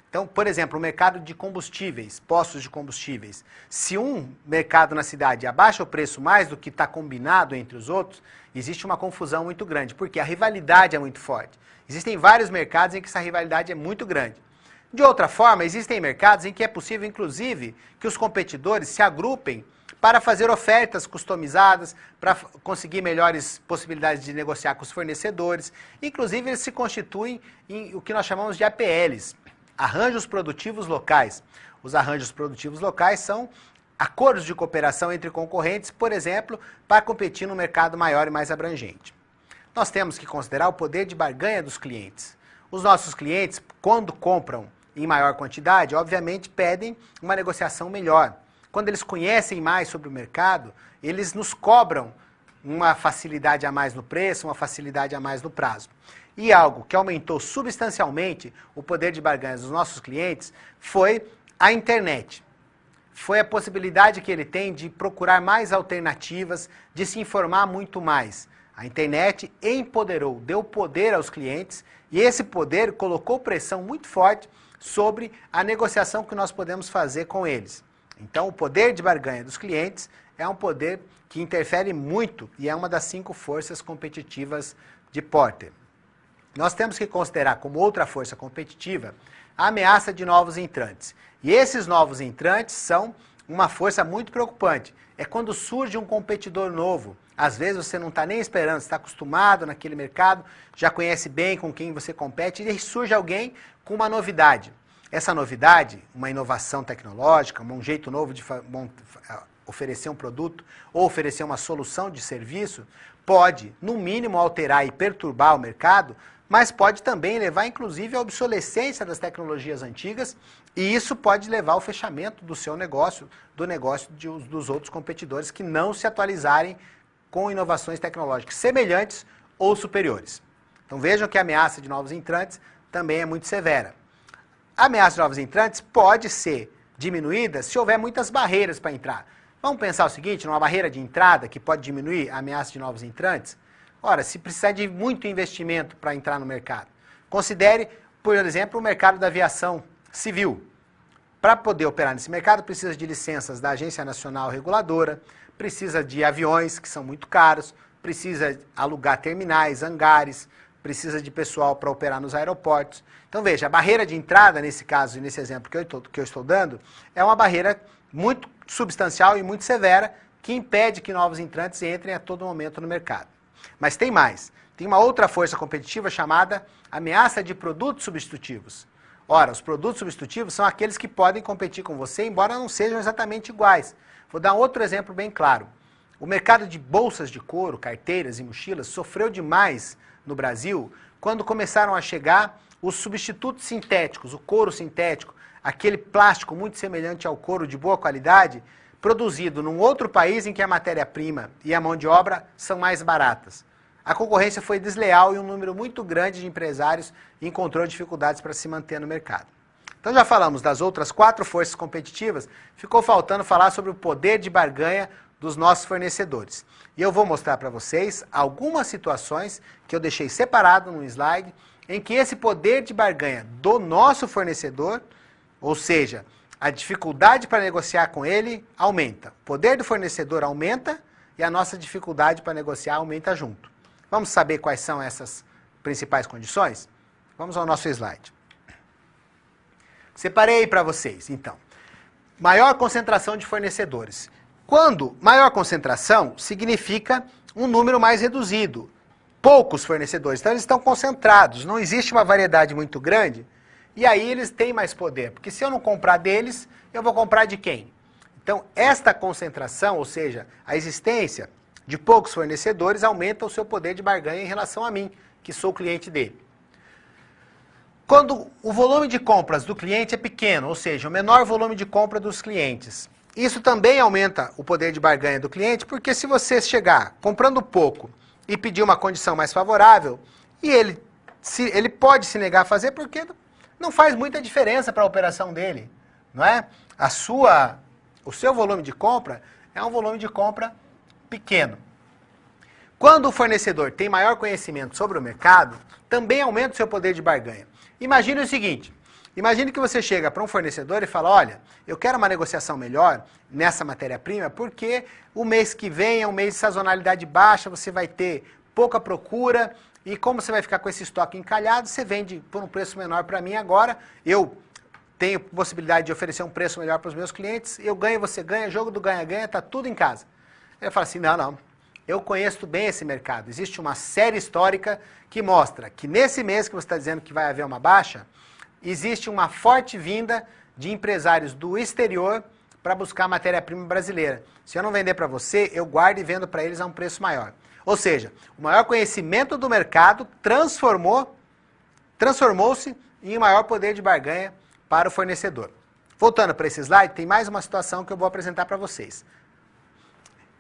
Então, por exemplo, o mercado de combustíveis, postos de combustíveis. Se um mercado na cidade abaixa o preço mais do que está combinado entre os outros, existe uma confusão muito grande, porque a rivalidade é muito forte. Existem vários mercados em que essa rivalidade é muito grande. De outra forma, existem mercados em que é possível, inclusive, que os competidores se agrupem para fazer ofertas customizadas, para conseguir melhores possibilidades de negociar com os fornecedores. Inclusive, eles se constituem em o que nós chamamos de APLs, arranjos produtivos locais. Os arranjos produtivos locais são acordos de cooperação entre concorrentes, por exemplo, para competir num mercado maior e mais abrangente. Nós temos que considerar o poder de barganha dos clientes. Os nossos clientes, quando compram em maior quantidade, obviamente pedem uma negociação melhor. Quando eles conhecem mais sobre o mercado, eles nos cobram uma facilidade a mais no preço, uma facilidade a mais no prazo. E algo que aumentou substancialmente o poder de barganha dos nossos clientes foi a internet. Foi a possibilidade que ele tem de procurar mais alternativas, de se informar muito mais. A internet empoderou, deu poder aos clientes e esse poder colocou pressão muito forte sobre a negociação que nós podemos fazer com eles. Então, o poder de barganha dos clientes é um poder que interfere muito e é uma das 5 forças competitivas de Porter. Nós temos que considerar como outra força competitiva a ameaça de novos entrantes. E esses novos entrantes são uma força muito preocupante. É quando surge um competidor novo. Às vezes você não está nem esperando, você está acostumado naquele mercado, já conhece bem com quem você compete, e surge alguém com uma novidade. Essa novidade, uma inovação tecnológica, um jeito novo de oferecer um produto ou oferecer uma solução de serviço, pode, no mínimo, alterar e perturbar o mercado, mas pode também levar, inclusive, à obsolescência das tecnologias antigas, e isso pode levar ao fechamento do seu negócio, do negócio dos outros competidores que não se atualizarem com inovações tecnológicas semelhantes ou superiores. Então vejam que a ameaça de novos entrantes também é muito severa. A ameaça de novos entrantes pode ser diminuída se houver muitas barreiras para entrar. Vamos pensar o seguinte, numa barreira de entrada que pode diminuir a ameaça de novos entrantes? Ora, se precisar de muito investimento para entrar no mercado, considere, por exemplo, o mercado da aviação civil. Para poder operar nesse mercado, precisa de licenças da Agência Nacional Reguladora, precisa de aviões, que são muito caros, precisa alugar terminais, hangares, precisa de pessoal para operar nos aeroportos. Então, veja, a barreira de entrada, nesse caso e nesse exemplo que eu estou dando, é uma barreira muito substancial e muito severa que impede que novos entrantes entrem a todo momento no mercado. Mas tem mais. Tem uma outra força competitiva chamada ameaça de produtos substitutivos. Ora, os produtos substitutivos são aqueles que podem competir com você, embora não sejam exatamente iguais. Vou dar um outro exemplo bem claro. O mercado de bolsas de couro, carteiras e mochilas sofreu demais no Brasil quando começaram a chegar os substitutos sintéticos, o couro sintético, aquele plástico muito semelhante ao couro de boa qualidade, produzido num outro país em que a matéria-prima e a mão de obra são mais baratas. A concorrência foi desleal e um número muito grande de empresários encontrou dificuldades para se manter no mercado. Então já falamos das outras 4 forças competitivas, ficou faltando falar sobre o poder de barganha dos nossos fornecedores. E eu vou mostrar para vocês algumas situações que eu deixei separado no slide, em que esse poder de barganha do nosso fornecedor, ou seja, a dificuldade para negociar com ele aumenta. O poder do fornecedor aumenta e a nossa dificuldade para negociar aumenta junto. Vamos saber quais são essas principais condições? Vamos ao nosso slide. Separei para vocês, então. Maior concentração de fornecedores. Quando maior concentração, significa um número mais reduzido. Poucos fornecedores, então eles estão concentrados, não existe uma variedade muito grande, e aí eles têm mais poder, porque se eu não comprar deles, eu vou comprar de quem? Então, esta concentração, ou seja, a existência de poucos fornecedores, aumenta o seu poder de barganha em relação a mim, que sou o cliente dele. Quando o volume de compras do cliente é pequeno, ou seja, o menor volume de compra dos clientes, isso também aumenta o poder de barganha do cliente, porque se você chegar comprando pouco e pedir uma condição mais favorável, e ele pode se negar a fazer porque não faz muita diferença para a operação dele, não é? O seu volume de compra é um volume de compra pequeno. Quando o fornecedor tem maior conhecimento sobre o mercado, também aumenta o seu poder de barganha. Imagine o seguinte, imagine que você chega para um fornecedor e fala, olha, eu quero uma negociação melhor nessa matéria-prima porque o mês que vem é um mês de sazonalidade baixa, você vai ter pouca procura e como você vai ficar com esse estoque encalhado, você vende por um preço menor para mim agora, eu tenho possibilidade de oferecer um preço melhor para os meus clientes, eu ganho, você ganha, jogo do ganha-ganha, está tudo em casa. Ele fala assim, não, eu conheço bem esse mercado, existe uma série histórica que mostra que nesse mês que você está dizendo que vai haver uma baixa, existe uma forte vinda de empresários do exterior para buscar matéria-prima brasileira. Se eu não vender para você, eu guardo e vendo para eles a um preço maior. Ou seja, o maior conhecimento do mercado transformou-se em maior poder de barganha para o fornecedor. Voltando para esse slide, tem mais uma situação que eu vou apresentar para vocês.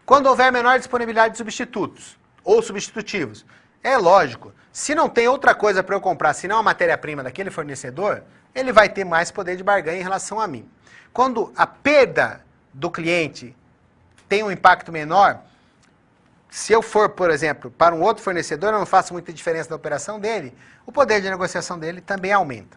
Quando houver menor disponibilidade de substitutos ou substitutivos, é lógico, se não tem outra coisa para eu comprar, senão a matéria-prima daquele fornecedor, ele vai ter mais poder de barganha em relação a mim. Quando a perda do cliente tem um impacto menor, se eu for, por exemplo, para um outro fornecedor, eu não faço muita diferença da operação dele, o poder de negociação dele também aumenta.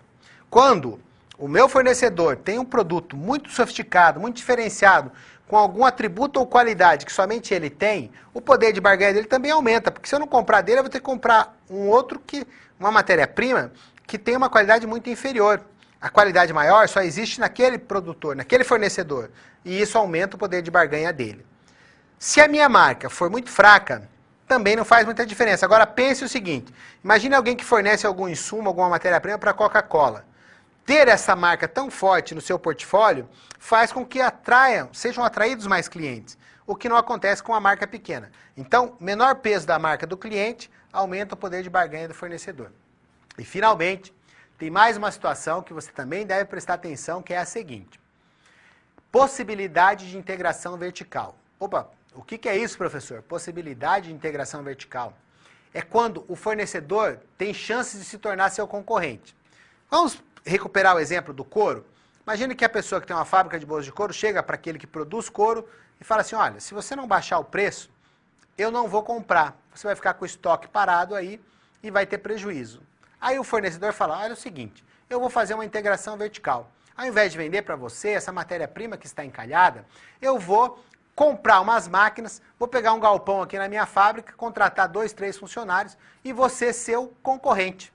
Quando o meu fornecedor tem um produto muito sofisticado, muito diferenciado, com algum atributo ou qualidade que somente ele tem, o poder de barganha dele também aumenta, porque se eu não comprar dele, eu vou ter que comprar uma matéria-prima que tem uma qualidade muito inferior. a qualidade maior só existe naquele produtor, naquele fornecedor. E isso aumenta o poder de barganha dele. Se a minha marca for muito fraca, também não faz muita diferença. Agora pense o seguinte, imagine alguém que fornece algum insumo, alguma matéria-prima para a Coca-Cola. Ter essa marca tão forte no seu portfólio faz com que sejam atraídos mais clientes, o que não acontece com a marca pequena. Então, menor peso da marca do cliente aumenta o poder de barganha do fornecedor. E, finalmente, tem mais uma situação que você também deve prestar atenção, que é a seguinte. Possibilidade de integração vertical. Opa, o que é isso, professor? Possibilidade de integração vertical. É quando o fornecedor tem chances de se tornar seu concorrente. Vamos recuperar o exemplo do couro. Imagine que a pessoa que tem uma fábrica de bolsas de couro chega para aquele que produz couro e fala assim, olha, se você não baixar o preço, eu não vou comprar. Você vai ficar com o estoque parado aí e vai ter prejuízo. Aí o fornecedor fala, olha o seguinte, eu vou fazer uma integração vertical. Ao invés de vender para você essa matéria-prima que está encalhada, eu vou comprar umas máquinas, vou pegar um galpão aqui na minha fábrica, contratar 2, 3 funcionários e você ser seu concorrente.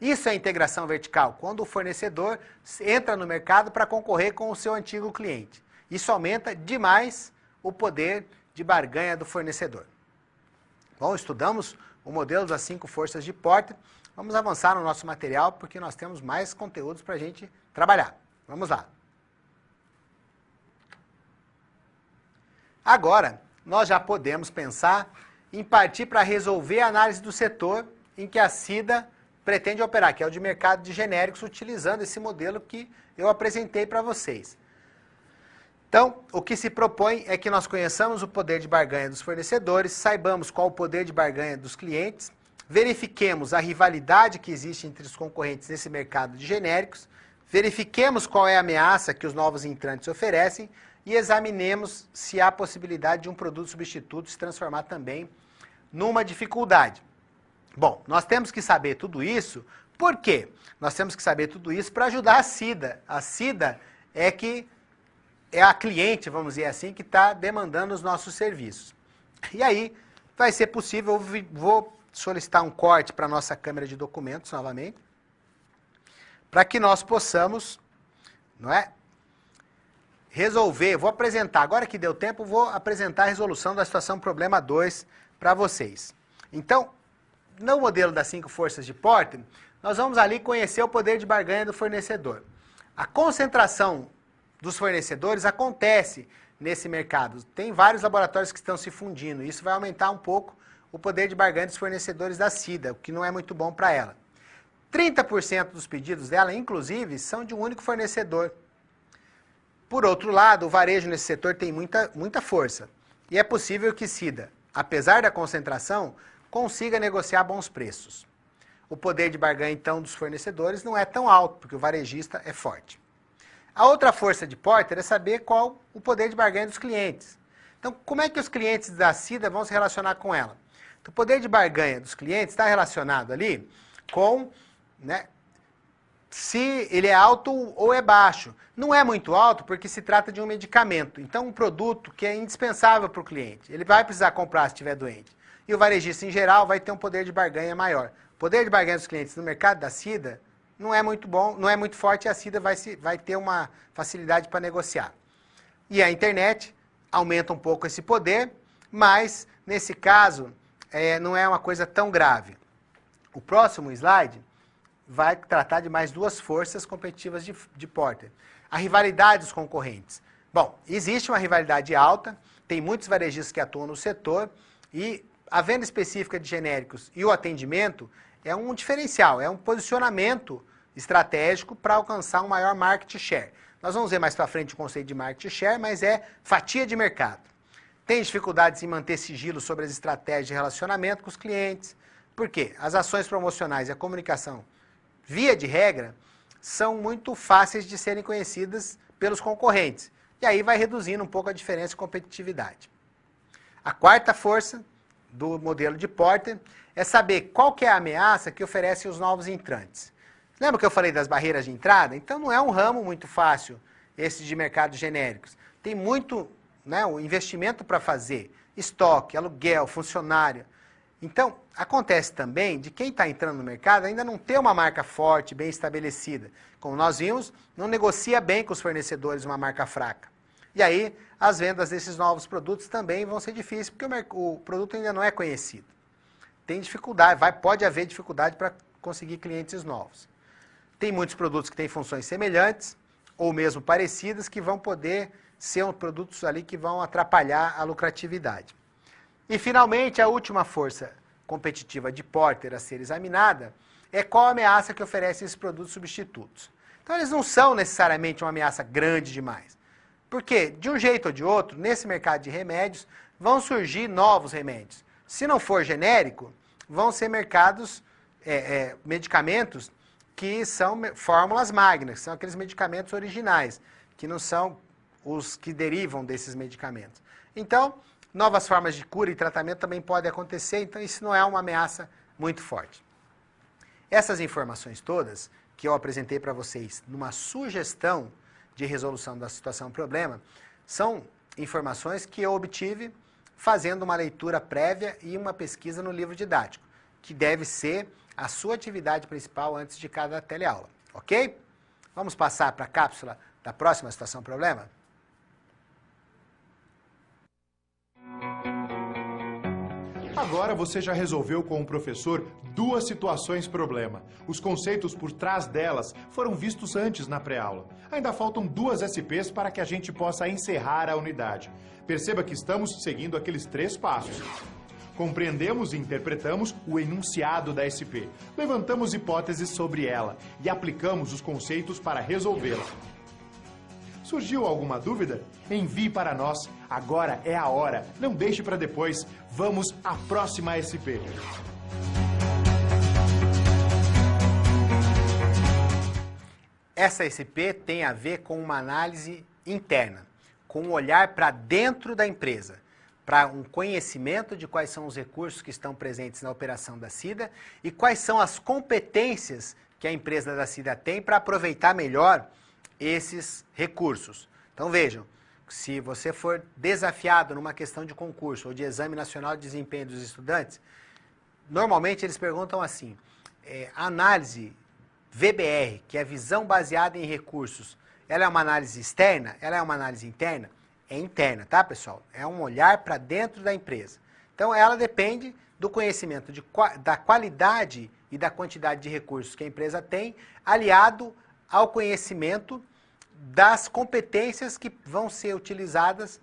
Isso é integração vertical, quando o fornecedor entra no mercado para concorrer com o seu antigo cliente. Isso aumenta demais o poder de barganha do fornecedor. Bom, estudamos o modelo das 5 forças de Porter. Vamos avançar no nosso material, porque nós temos mais conteúdos para a gente trabalhar. Vamos lá. Agora, nós já podemos pensar em partir para resolver a análise do setor em que a CIDA pretende operar, que é o de mercado de genéricos, utilizando esse modelo que eu apresentei para vocês. Então, o que se propõe é que nós conheçamos o poder de barganha dos fornecedores, saibamos qual o poder de barganha dos clientes, verifiquemos a rivalidade que existe entre os concorrentes nesse mercado de genéricos, verifiquemos qual é a ameaça que os novos entrantes oferecem e examinemos se há possibilidade de um produto substituto se transformar também numa dificuldade. Bom, nós temos que saber tudo isso, por quê? Nós temos que saber tudo isso para ajudar a CIDA. A CIDA é a cliente, vamos dizer assim, que está demandando os nossos serviços. E aí, vai ser possível, vou solicitar um corte para a nossa câmera de documentos novamente, para que nós possamos, resolver, vou apresentar, agora que deu tempo, vou apresentar a resolução da situação problema 2 para vocês. Então, no modelo das 5 forças de Porter, nós vamos ali conhecer o poder de barganha do fornecedor. A concentração dos fornecedores acontece nesse mercado. Tem vários laboratórios que estão se fundindo. Isso vai aumentar um pouco o poder de barganha dos fornecedores da CIDA, o que não é muito bom para ela. 30% dos pedidos dela, inclusive, são de um único fornecedor. Por outro lado, o varejo nesse setor tem muita força. E é possível que CIDA, apesar da concentração, consiga negociar bons preços. O poder de barganha, então, dos fornecedores não é tão alto, porque o varejista é forte. A outra força de Porter é saber qual o poder de barganha dos clientes. Então, como é que os clientes da CIDA vão se relacionar com ela? Então, o poder de barganha dos clientes está relacionado ali com, se ele é alto ou é baixo. Não é muito alto porque se trata de um medicamento. Então, um produto que é indispensável para o cliente. Ele vai precisar comprar se estiver doente. E o varejista, em geral, vai ter um poder de barganha maior. O poder de barganha dos clientes no mercado da CIDA não é muito bom, não é muito forte, e a CIDA vai ter uma facilidade para negociar. E a internet aumenta um pouco esse poder, mas, nesse caso, não é uma coisa tão grave. O próximo slide vai tratar de mais 2 forças competitivas de Porter. A rivalidade dos concorrentes. Bom, existe uma rivalidade alta, tem muitos varejistas que atuam no setor, e a venda específica de genéricos e o atendimento é um diferencial, é um posicionamento estratégico para alcançar um maior market share. Nós vamos ver mais para frente o conceito de market share, mas é fatia de mercado. Tem dificuldades em manter sigilo sobre as estratégias de relacionamento com os clientes. Por quê? As ações promocionais e a comunicação, via de regra, são muito fáceis de serem conhecidas pelos concorrentes. E aí vai reduzindo um pouco a diferença de competitividade. A quarta força do modelo de Porter é saber qual que é a ameaça que oferecem os novos entrantes. Lembra que eu falei das barreiras de entrada? Então não é um ramo muito fácil esse de mercados genéricos. Tem muito um investimento para fazer, estoque, aluguel, funcionário. Então, acontece também de quem está entrando no mercado ainda não ter uma marca forte, bem estabelecida. Como nós vimos, não negocia bem com os fornecedores uma marca fraca. E aí, as vendas desses novos produtos também vão ser difíceis, porque o produto ainda não é conhecido. Tem dificuldade, pode haver dificuldade para conseguir clientes novos. Tem muitos produtos que têm funções semelhantes, ou mesmo parecidas, que vão poder ser produtos ali que vão atrapalhar a lucratividade. E, finalmente, a última força competitiva de Porter a ser examinada é qual a ameaça que oferece esses produtos substitutos. Então, eles não são necessariamente uma ameaça grande demais. Porque, de um jeito ou de outro, nesse mercado de remédios, vão surgir novos remédios. Se não for genérico, vão ser medicamentos que são fórmulas magnas, que são aqueles medicamentos originais, que não são os que derivam desses medicamentos. Então, novas formas de cura e tratamento também podem acontecer, então isso não é uma ameaça muito forte. Essas informações todas que eu apresentei para vocês numa sugestão de resolução da situação-problema são informações que eu obtive fazendo uma leitura prévia e uma pesquisa no livro didático, que deve ser a sua atividade principal antes de cada teleaula, ok? Vamos passar para a cápsula da próxima situação-problema? Agora você já resolveu com o professor duas situações problema. Os conceitos por trás delas foram vistos antes na pré-aula. Ainda faltam 2 SPs para que a gente possa encerrar a unidade. Perceba que estamos seguindo aqueles 3 passos. Compreendemos e interpretamos o enunciado da SP. Levantamos hipóteses sobre ela e aplicamos os conceitos para resolvê-la. Surgiu alguma dúvida? Envie para nós. Agora é a hora. Não deixe para depois. Vamos à próxima SP. Essa SP tem a ver com uma análise interna, com um olhar para dentro da empresa, para um conhecimento de quais são os recursos que estão presentes na operação da SIDA e quais são as competências que a empresa da SIDA tem para aproveitar melhor esses recursos. Então vejam, se você for desafiado numa questão de concurso ou de Exame Nacional de Desempenho dos Estudantes, normalmente eles perguntam assim, a análise VBR, que é a visão baseada em recursos, ela é uma análise externa? Ela é uma análise interna? É interna, tá, pessoal? É um olhar para dentro da empresa. Então, ela depende do conhecimento da qualidade e da quantidade de recursos que a empresa tem, aliado ao conhecimento das competências que vão ser utilizadas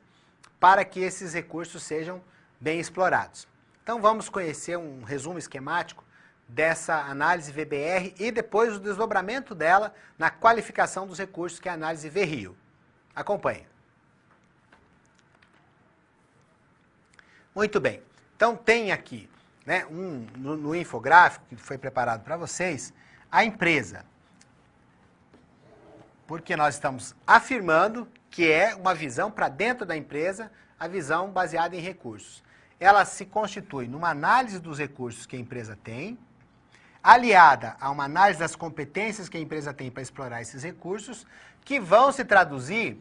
para que esses recursos sejam bem explorados. Então, vamos conhecer um resumo esquemático dessa análise VBR e depois o desdobramento dela na qualificação dos recursos, que é a análise VRIO. Acompanhe. Muito bem. Então, tem aqui, né, no infográfico que foi preparado para vocês, a empresa. Porque nós estamos afirmando que é uma visão para dentro da empresa, a visão baseada em recursos. Ela se constitui numa análise dos recursos que a empresa tem, aliada a uma análise das competências que a empresa tem para explorar esses recursos, que vão se traduzir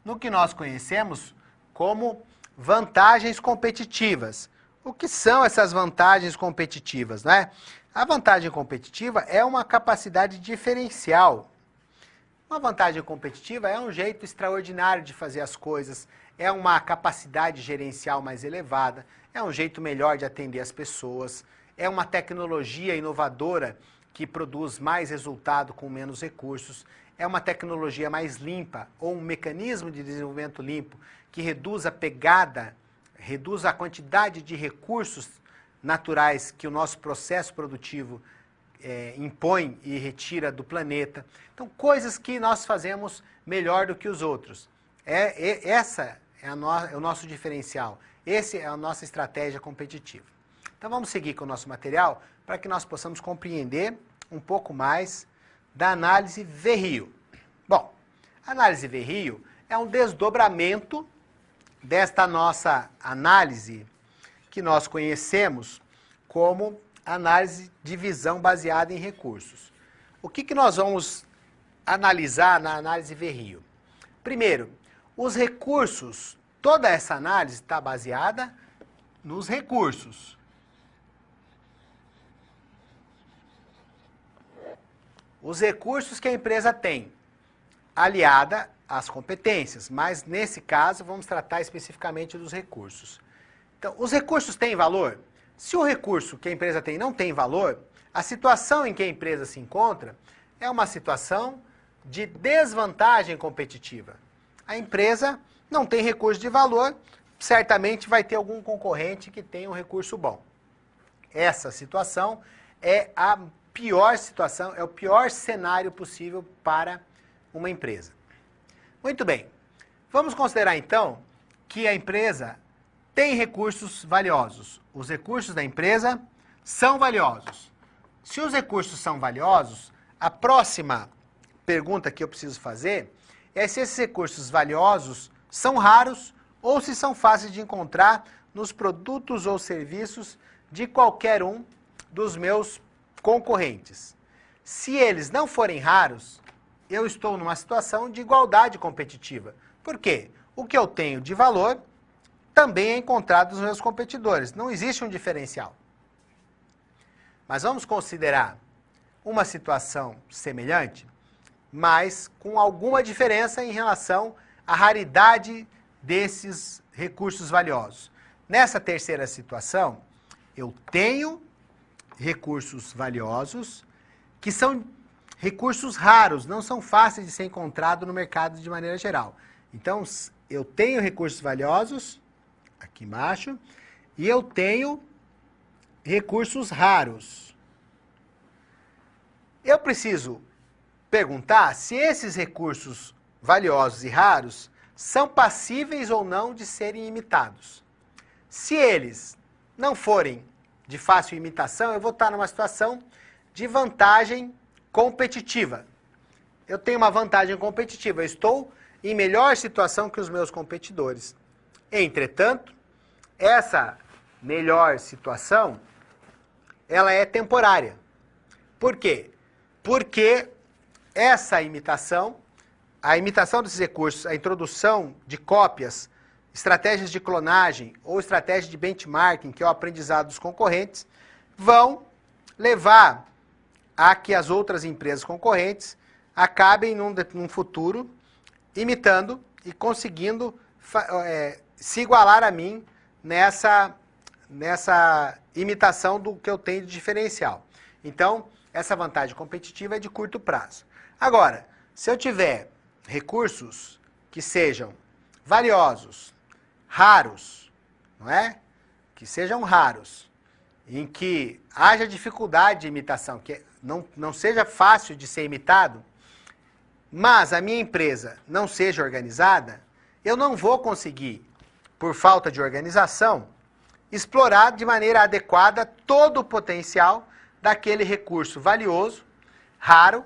no que nós conhecemos como vantagens competitivas. O que são essas vantagens competitivas, né? A vantagem competitiva é uma capacidade diferencial. Uma vantagem competitiva é um jeito extraordinário de fazer as coisas, é uma capacidade gerencial mais elevada, é um jeito melhor de atender as pessoas, é uma tecnologia inovadora que produz mais resultado com menos recursos, é uma tecnologia mais limpa ou um mecanismo de desenvolvimento limpo que reduz a pegada, reduz a quantidade de recursos naturais que o nosso processo produtivo impõe e retira do planeta. Então, coisas que nós fazemos melhor do que os outros. Essa é o nosso diferencial, essa é a nossa estratégia competitiva. Então, vamos seguir com o nosso material para que nós possamos compreender um pouco mais da análise VRIO. Bom, a análise VRIO é um desdobramento desta nossa análise que nós conhecemos como análise de visão baseada em recursos. O que nós vamos analisar na análise VRIO? Primeiro, os recursos, toda essa análise está baseada nos recursos. os recursos que a empresa tem, aliada às competências, mas nesse caso vamos tratar especificamente dos recursos. Então, os recursos têm valor? Se o recurso que a empresa tem não tem valor, a situação em que a empresa se encontra é uma situação de desvantagem competitiva. A empresa não tem recurso de valor, certamente vai ter algum concorrente que tenha um recurso bom. Essa situação é a pior situação, é o pior cenário possível para uma empresa. Muito bem, vamos considerar então que a empresa tem recursos valiosos. Os recursos da empresa são valiosos. Se os recursos são valiosos, a próxima pergunta que eu preciso fazer é se esses recursos valiosos são raros ou se são fáceis de encontrar nos produtos ou serviços de qualquer um dos meus concorrentes. Se eles não forem raros, eu estou numa situação de igualdade competitiva. Por quê? O que eu tenho de valor também é encontrado nos meus competidores. Não existe um diferencial. Mas vamos considerar uma situação semelhante, mas com alguma diferença em relação à raridade desses recursos valiosos. Nessa terceira situação, eu tenho recursos valiosos que são recursos raros, não são fáceis de ser encontrados no mercado de maneira geral. Então, eu tenho recursos valiosos, aqui embaixo, e eu tenho recursos raros. Eu preciso perguntar se esses recursos valiosos e raros são passíveis ou não de serem imitados. Se eles não forem de fácil imitação, eu vou estar numa situação de vantagem competitiva. Eu tenho uma vantagem competitiva, eu estou em melhor situação que os meus competidores. Entretanto, essa melhor situação, ela é temporária. Por quê? Porque essa imitação, a imitação desses recursos, a introdução de cópias, estratégias de clonagem ou estratégia de benchmarking, que é o aprendizado dos concorrentes, vão levar a que as outras empresas concorrentes acabem num futuro imitando e conseguindo se igualar a mim nessa imitação do que eu tenho de diferencial. Então, essa vantagem competitiva é de curto prazo. Agora, se eu tiver recursos que sejam valiosos, raros, não é? Que sejam raros, em que haja dificuldade de imitação, que não seja fácil de ser imitado, mas a minha empresa não seja organizada, eu não vou conseguir, por falta de organização, explorar de maneira adequada todo o potencial daquele recurso valioso, raro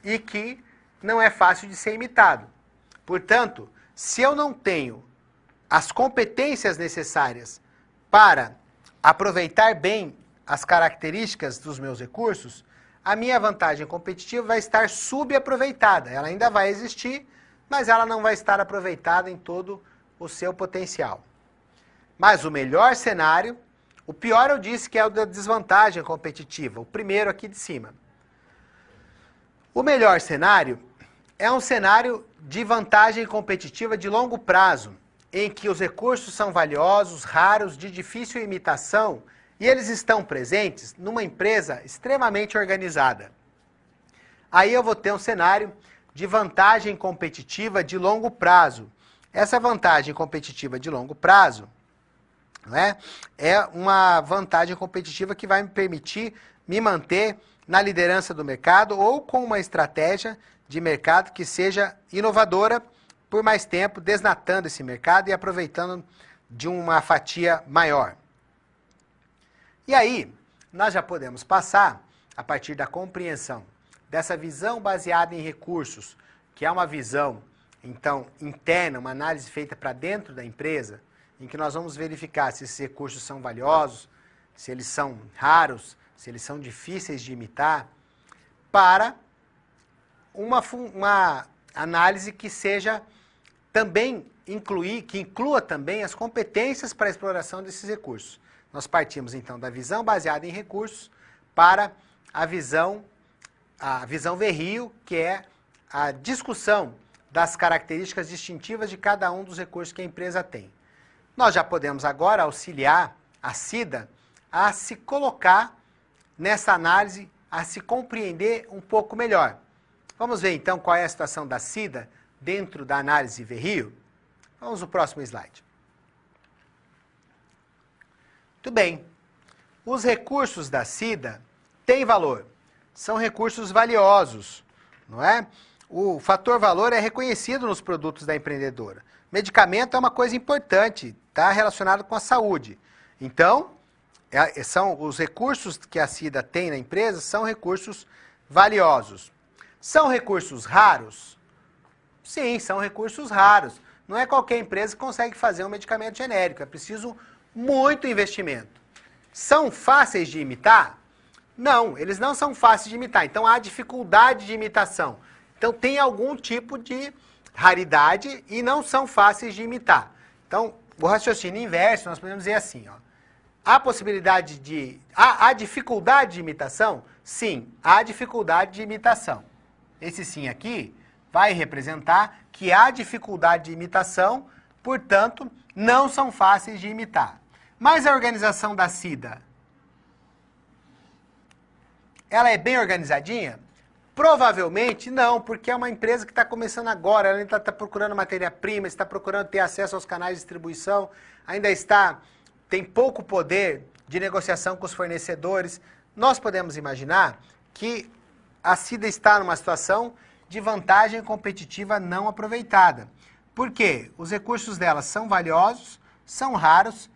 e que não é fácil de ser imitado. Portanto, se eu não tenho as competências necessárias para aproveitar bem as características dos meus recursos, a minha vantagem competitiva vai estar subaproveitada. Ela ainda vai existir, mas ela não vai estar aproveitada em todo o seu potencial. Mas o melhor cenário, o pior eu disse que é o da desvantagem competitiva, o primeiro aqui de cima. O melhor cenário é um cenário de vantagem competitiva de longo prazo, em que os recursos são valiosos, raros, de difícil imitação, e eles estão presentes numa empresa extremamente organizada. Aí eu vou ter um cenário de vantagem competitiva de longo prazo. Essa vantagem competitiva de longo prazo, não é uma vantagem competitiva que vai me permitir me manter na liderança do mercado ou com uma estratégia de mercado que seja inovadora por mais tempo, desnatando esse mercado e aproveitando de uma fatia maior. E aí, nós já podemos passar, a partir da compreensão dessa visão baseada em recursos, que é uma visão, então, interna, uma análise feita para dentro da empresa, em que nós vamos verificar se esses recursos são valiosos, se eles são raros, se eles são difíceis de imitar, para uma análise que seja também que inclua também as competências para a exploração desses recursos. Nós partimos, então, da visão baseada em recursos para a visão a visão VRIO, que é a discussão das características distintivas de cada um dos recursos que a empresa tem. Nós já podemos agora auxiliar a CIDA a se colocar nessa análise, a se compreender um pouco melhor. Vamos ver então qual é a situação da CIDA dentro da análise VRIO? Vamos ao próximo slide. Muito bem. Os recursos da CIDA têm valor. São recursos valiosos, não é? O fator valor é reconhecido nos produtos da empreendedora. Medicamento é uma coisa importante, está relacionado com a saúde. Então, são os recursos que a CIDA tem na empresa são recursos valiosos. São recursos raros? Sim, são recursos raros. Não é qualquer empresa que consegue fazer um medicamento genérico, é preciso muito investimento. São fáceis de imitar? Não, eles não são fáceis de imitar, então há dificuldade de imitação. Então tem algum tipo de raridade e não são fáceis de imitar. Então, o raciocínio inverso, nós podemos dizer assim, ó. Há possibilidade de... Há dificuldade de imitação? Sim, há dificuldade de imitação. Esse sim aqui vai representar que há dificuldade de imitação, portanto, não são fáceis de imitar. Mas a organização da CIDA, ela é bem organizadinha? Provavelmente não, porque é uma empresa que está começando agora, ela ainda está procurando matéria-prima, está procurando ter acesso aos canais de distribuição, ainda tem pouco poder de negociação com os fornecedores. Nós podemos imaginar que a CIDA está numa situação de vantagem competitiva não aproveitada. Por quê? Os recursos dela são valiosos, são raros,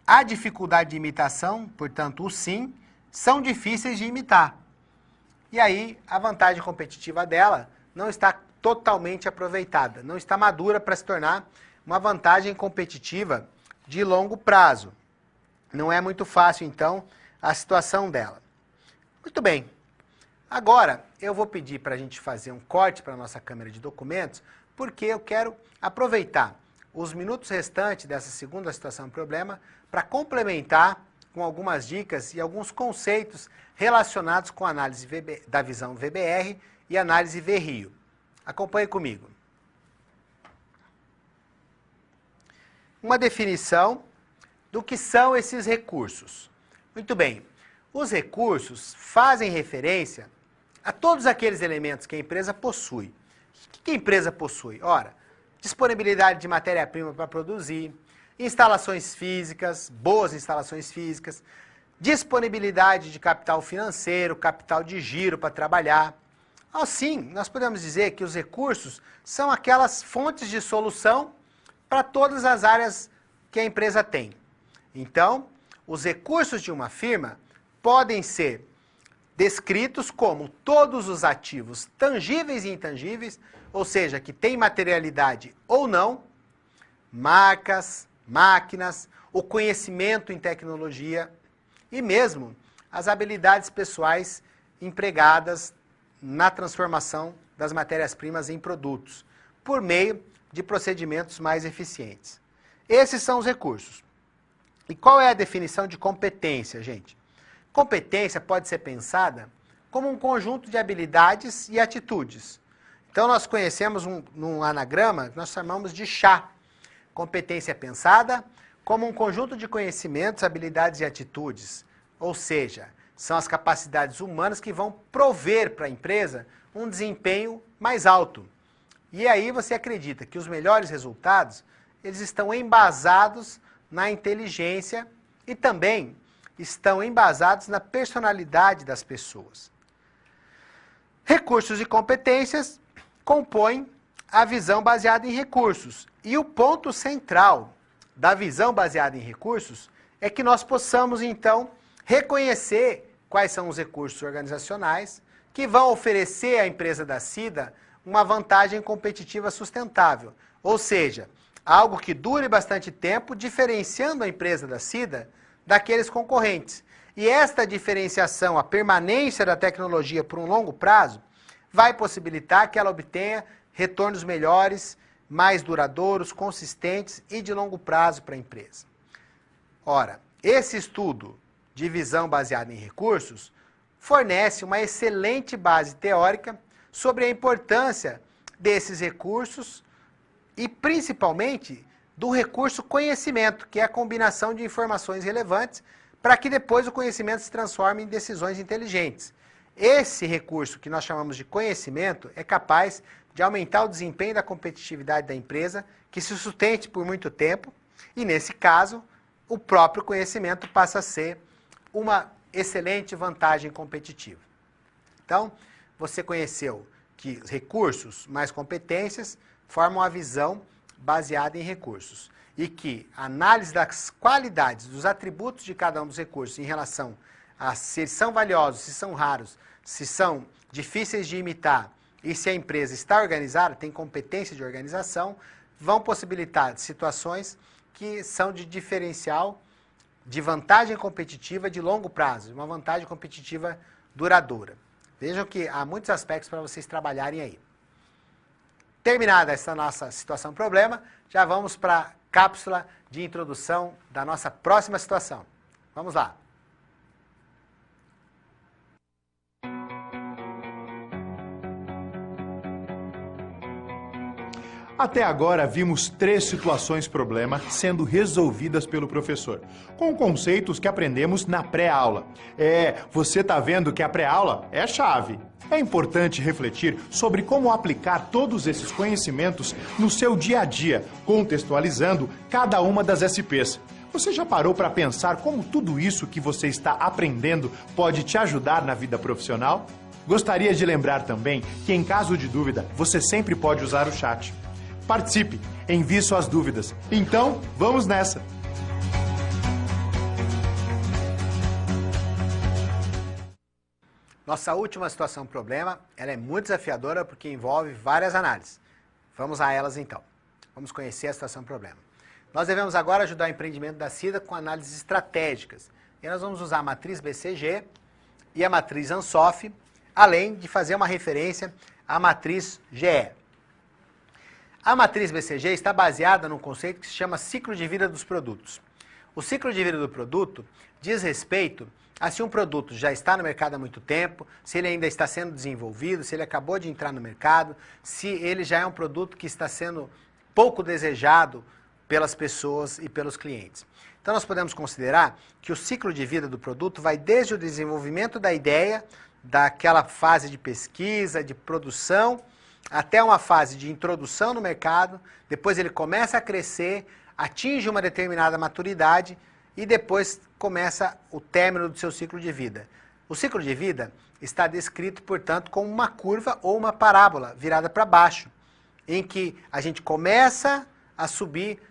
há dificuldade de imitação, portanto, o sim, são difíceis de imitar. E aí, a vantagem competitiva dela não está totalmente aproveitada, não está madura para se tornar uma vantagem competitiva de longo prazo. Não é muito fácil, então, a situação dela. Muito bem. Agora, eu vou pedir para a gente fazer um corte para a nossa câmera de documentos, porque eu quero aproveitar os minutos restantes dessa segunda situação problema para complementar com algumas dicas e alguns conceitos relacionados com a análise da visão VBR e análise VRIO. Acompanhe comigo. Uma definição do que são esses recursos. Muito bem, os recursos fazem referência a todos aqueles elementos que a empresa possui. O que a empresa possui? Ora, disponibilidade de matéria-prima para produzir, instalações físicas, boas instalações físicas, disponibilidade de capital financeiro, capital de giro para trabalhar. Assim, nós podemos dizer que os recursos são aquelas fontes de solução para todas as áreas que a empresa tem. Então, os recursos de uma firma podem ser descritos como todos os ativos tangíveis e intangíveis, ou seja, que têm materialidade ou não, marcas, máquinas, o conhecimento em tecnologia e mesmo as habilidades pessoais empregadas na transformação das matérias-primas em produtos, por meio de procedimentos mais eficientes. Esses são os recursos. E qual é a definição de competência, gente? Competência pode ser pensada como um conjunto de habilidades e atitudes. Então, nós conhecemos num anagrama que nós chamamos de CHA. Competência pensada como um conjunto de conhecimentos, habilidades e atitudes. Ou seja, são as capacidades humanas que vão prover para a empresa um desempenho mais alto. E aí você acredita que os melhores resultados, eles estão embasados na inteligência e também estão embasados na personalidade das pessoas. Recursos e competências compõem a visão baseada em recursos. E o ponto central da visão baseada em recursos é que nós possamos, então, reconhecer quais são os recursos organizacionais que vão oferecer à empresa da CIDA uma vantagem competitiva sustentável. Ou seja, algo que dure bastante tempo, diferenciando a empresa da CIDA daqueles concorrentes. E esta diferenciação, a permanência da tecnologia por um longo prazo, vai possibilitar que ela obtenha retornos melhores, mais duradouros, consistentes e de longo prazo para a empresa. Ora, esse estudo de visão baseada em recursos fornece uma excelente base teórica sobre a importância desses recursos e, principalmente, do recurso conhecimento, que é a combinação de informações relevantes para que depois o conhecimento se transforme em decisões inteligentes. Esse recurso, que nós chamamos de conhecimento, é capaz de aumentar o desempenho da competitividade da empresa, que se sustente por muito tempo, e, nesse caso, o próprio conhecimento passa a ser uma excelente vantagem competitiva. Então, você conheceu que recursos mais competências formam a visão baseada em recursos e que a análise das qualidades, dos atributos de cada um dos recursos em relação a se são valiosos, se são raros, se são difíceis de imitar e se a empresa está organizada, tem competência de organização, vão possibilitar situações que são de diferencial, de vantagem competitiva de longo prazo, uma vantagem competitiva duradoura. Vejam que há muitos aspectos para vocês trabalharem aí. Terminada essa nossa situação-problema, já vamos para a cápsula de introdução da nossa próxima situação. Vamos lá. Até agora, vimos 3 situações-problema sendo resolvidas pelo professor, com conceitos que aprendemos na pré-aula. Você tá vendo que a pré-aula é a chave. É importante refletir sobre como aplicar todos esses conhecimentos no seu dia a dia, contextualizando cada uma das SPs. Você já parou para pensar como tudo isso que você está aprendendo pode te ajudar na vida profissional? Gostaria de lembrar também que, em caso de dúvida, você sempre pode usar o chat. Participe, envie suas dúvidas. Então, vamos nessa! Nossa última situação-problema, ela é muito desafiadora porque envolve várias análises. Vamos a elas então. Vamos conhecer a situação-problema. Nós devemos agora ajudar o empreendimento da CIDA com análises estratégicas. E nós vamos usar a matriz BCG e a matriz ANSOF, além de fazer uma referência à matriz GE. A matriz BCG está baseada num conceito que se chama ciclo de vida dos produtos. O ciclo de vida do produto diz respeito a se um produto já está no mercado há muito tempo, se ele ainda está sendo desenvolvido, se ele acabou de entrar no mercado, se ele já é um produto que está sendo pouco desejado pelas pessoas e pelos clientes. Então nós podemos considerar que o ciclo de vida do produto vai desde o desenvolvimento da ideia, daquela fase de pesquisa, de produção, até uma fase de introdução no mercado, depois ele começa a crescer, atinge uma determinada maturidade e depois começa o término do seu ciclo de vida. O ciclo de vida está descrito, portanto, como uma curva ou uma parábola virada para baixo, em que a gente começa a subir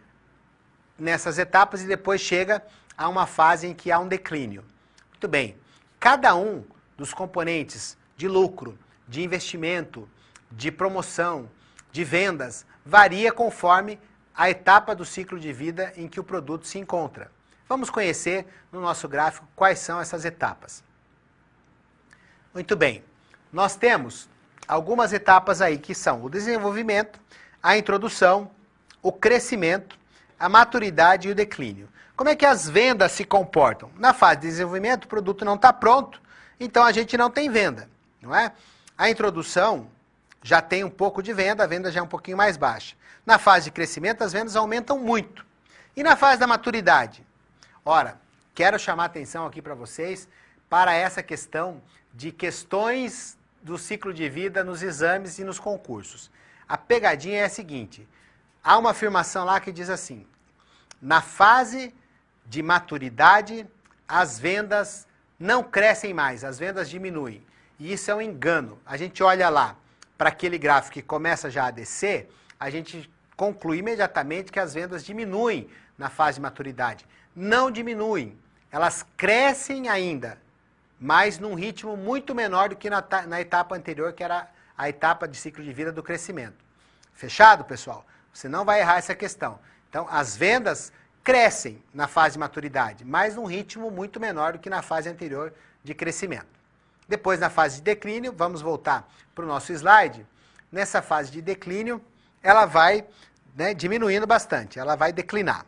nessas etapas e depois chega a uma fase em que há um declínio. Muito bem, cada um dos componentes de lucro, de investimento, de promoção, de vendas, varia conforme a etapa do ciclo de vida em que o produto se encontra. Vamos conhecer no nosso gráfico quais são essas etapas. Muito bem, nós temos algumas etapas aí que são o desenvolvimento, a introdução, o crescimento, a maturidade e o declínio. Como é que as vendas se comportam? Na fase de desenvolvimento, o produto não está pronto, então a gente não tem venda, não é? A introdução já tem um pouco de venda, a venda já é um pouquinho mais baixa. Na fase de crescimento, as vendas aumentam muito. E na fase da maturidade? Ora, quero chamar a atenção aqui para vocês para essa questão de questões do ciclo de vida nos exames e nos concursos. A pegadinha é a seguinte, há uma afirmação lá que diz assim, na fase de maturidade, as vendas não crescem mais, as vendas diminuem. E isso é um engano. A gente olha lá para aquele gráfico que começa já a descer, a gente conclui imediatamente que as vendas diminuem na fase de maturidade. Não diminuem, elas crescem ainda, mas num ritmo muito menor do que na etapa anterior, que era a etapa de ciclo de vida do crescimento. Fechado, pessoal? Você não vai errar essa questão. Então, as vendas crescem na fase de maturidade, mas num ritmo muito menor do que na fase anterior de crescimento. Depois, na fase de declínio, vamos voltar para o nosso slide. Nessa fase de declínio, ela vai diminuindo bastante, ela vai declinar.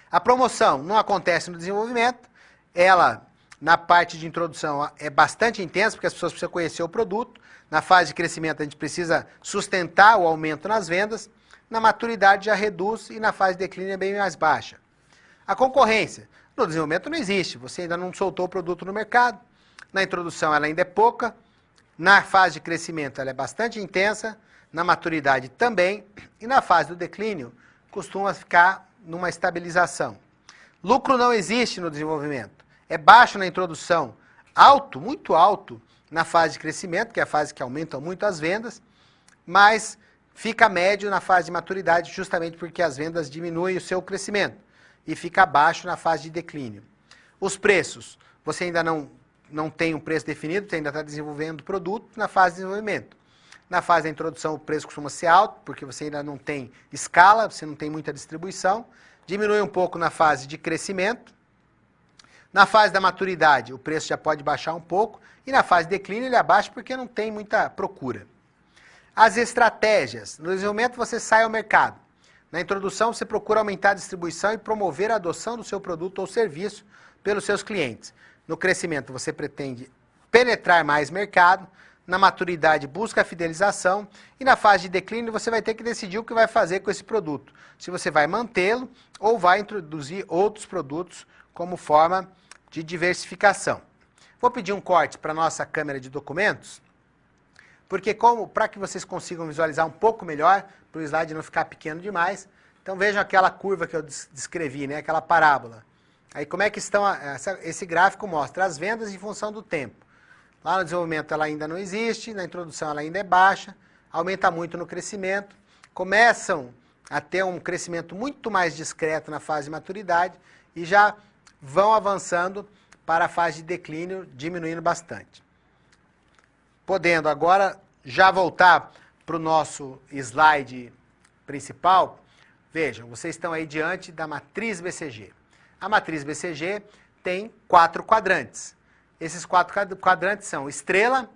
A promoção não acontece no desenvolvimento, ela na parte de introdução é bastante intensa, porque as pessoas precisam conhecer o produto. Na fase de crescimento, a gente precisa sustentar o aumento nas vendas. Na maturidade, já reduz e na fase de declínio é bem mais baixa. A concorrência. No desenvolvimento não existe, você ainda não soltou o produto no mercado. Na introdução, ela ainda é pouca. Na fase de crescimento, ela é bastante intensa. Na maturidade, também. E na fase do declínio, costuma ficar numa estabilização. Lucro não existe no desenvolvimento. É baixo na introdução, alto, muito alto, na fase de crescimento, que é a fase que aumenta muito as vendas, mas fica médio na fase de maturidade, justamente porque as vendas diminuem o seu crescimento, e fica baixo na fase de declínio. Os preços, você ainda não tem um preço definido, você ainda está desenvolvendo o produto na fase de desenvolvimento. Na fase da introdução, o preço costuma ser alto, porque você ainda não tem escala, você não tem muita distribuição, diminui um pouco na fase de crescimento. Na fase da maturidade, o preço já pode baixar um pouco, e na fase de declínio ele abaixa porque não tem muita procura. As estratégias. No desenvolvimento você sai ao mercado. Na introdução você procura aumentar a distribuição e promover a adoção do seu produto ou serviço pelos seus clientes. No crescimento você pretende penetrar mais mercado. Na maturidade busca a fidelização. E na fase de declínio você vai ter que decidir o que vai fazer com esse produto. Se você vai mantê-lo ou vai introduzir outros produtos como forma de diversificação. Vou pedir um corte para a nossa câmera de documentos, porque para que vocês consigam visualizar um pouco melhor, para o slide não ficar pequeno demais. Então vejam aquela curva que eu descrevi, né? Aquela parábola. Aí como é que estão, esse gráfico mostra as vendas em função do tempo. Lá no desenvolvimento ela ainda não existe, na introdução ela ainda é baixa, aumenta muito no crescimento, começam a ter um crescimento muito mais discreto na fase de maturidade e já vão avançando para a fase de declínio, diminuindo bastante. Podendo agora já voltar para o nosso slide principal, vejam, vocês estão aí diante da matriz BCG. A matriz BCG tem 4 quadrantes. Esses 4 quadrantes são estrela,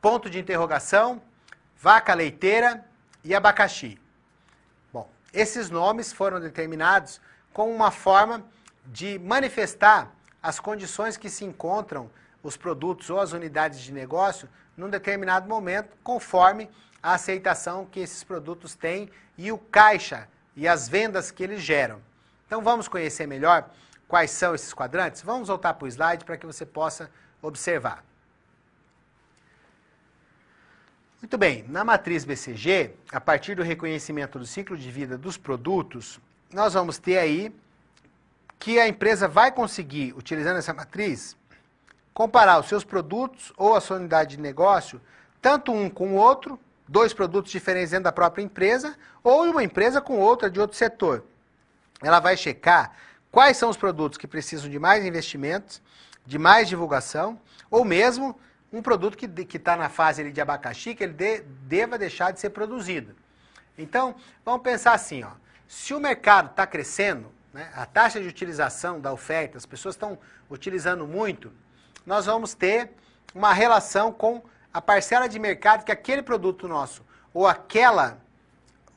ponto de interrogação, vaca leiteira e abacaxi. Bom, esses nomes foram determinados com uma forma de manifestar as condições que se encontram os produtos ou as unidades de negócio num determinado momento, conforme a aceitação que esses produtos têm e o caixa e as vendas que eles geram. Então vamos conhecer melhor quais são esses quadrantes? Vamos voltar para o slide para que você possa observar. Muito bem, na matriz BCG, a partir do reconhecimento do ciclo de vida dos produtos, nós vamos ter aí que a empresa vai conseguir, utilizando essa matriz, comparar os seus produtos ou a sua unidade de negócio, tanto um com o outro, 2 produtos diferentes dentro da própria empresa, ou uma empresa com outra de outro setor. Ela vai checar quais são os produtos que precisam de mais investimentos, de mais divulgação, ou mesmo um produto que está na fase ali de abacaxi, que ele deva deixar de ser produzido. Então, vamos pensar assim, ó, se o mercado está crescendo, né, a taxa de utilização da oferta, as pessoas estão utilizando muito, nós vamos ter uma relação com a parcela de mercado que aquele produto nosso ou aquela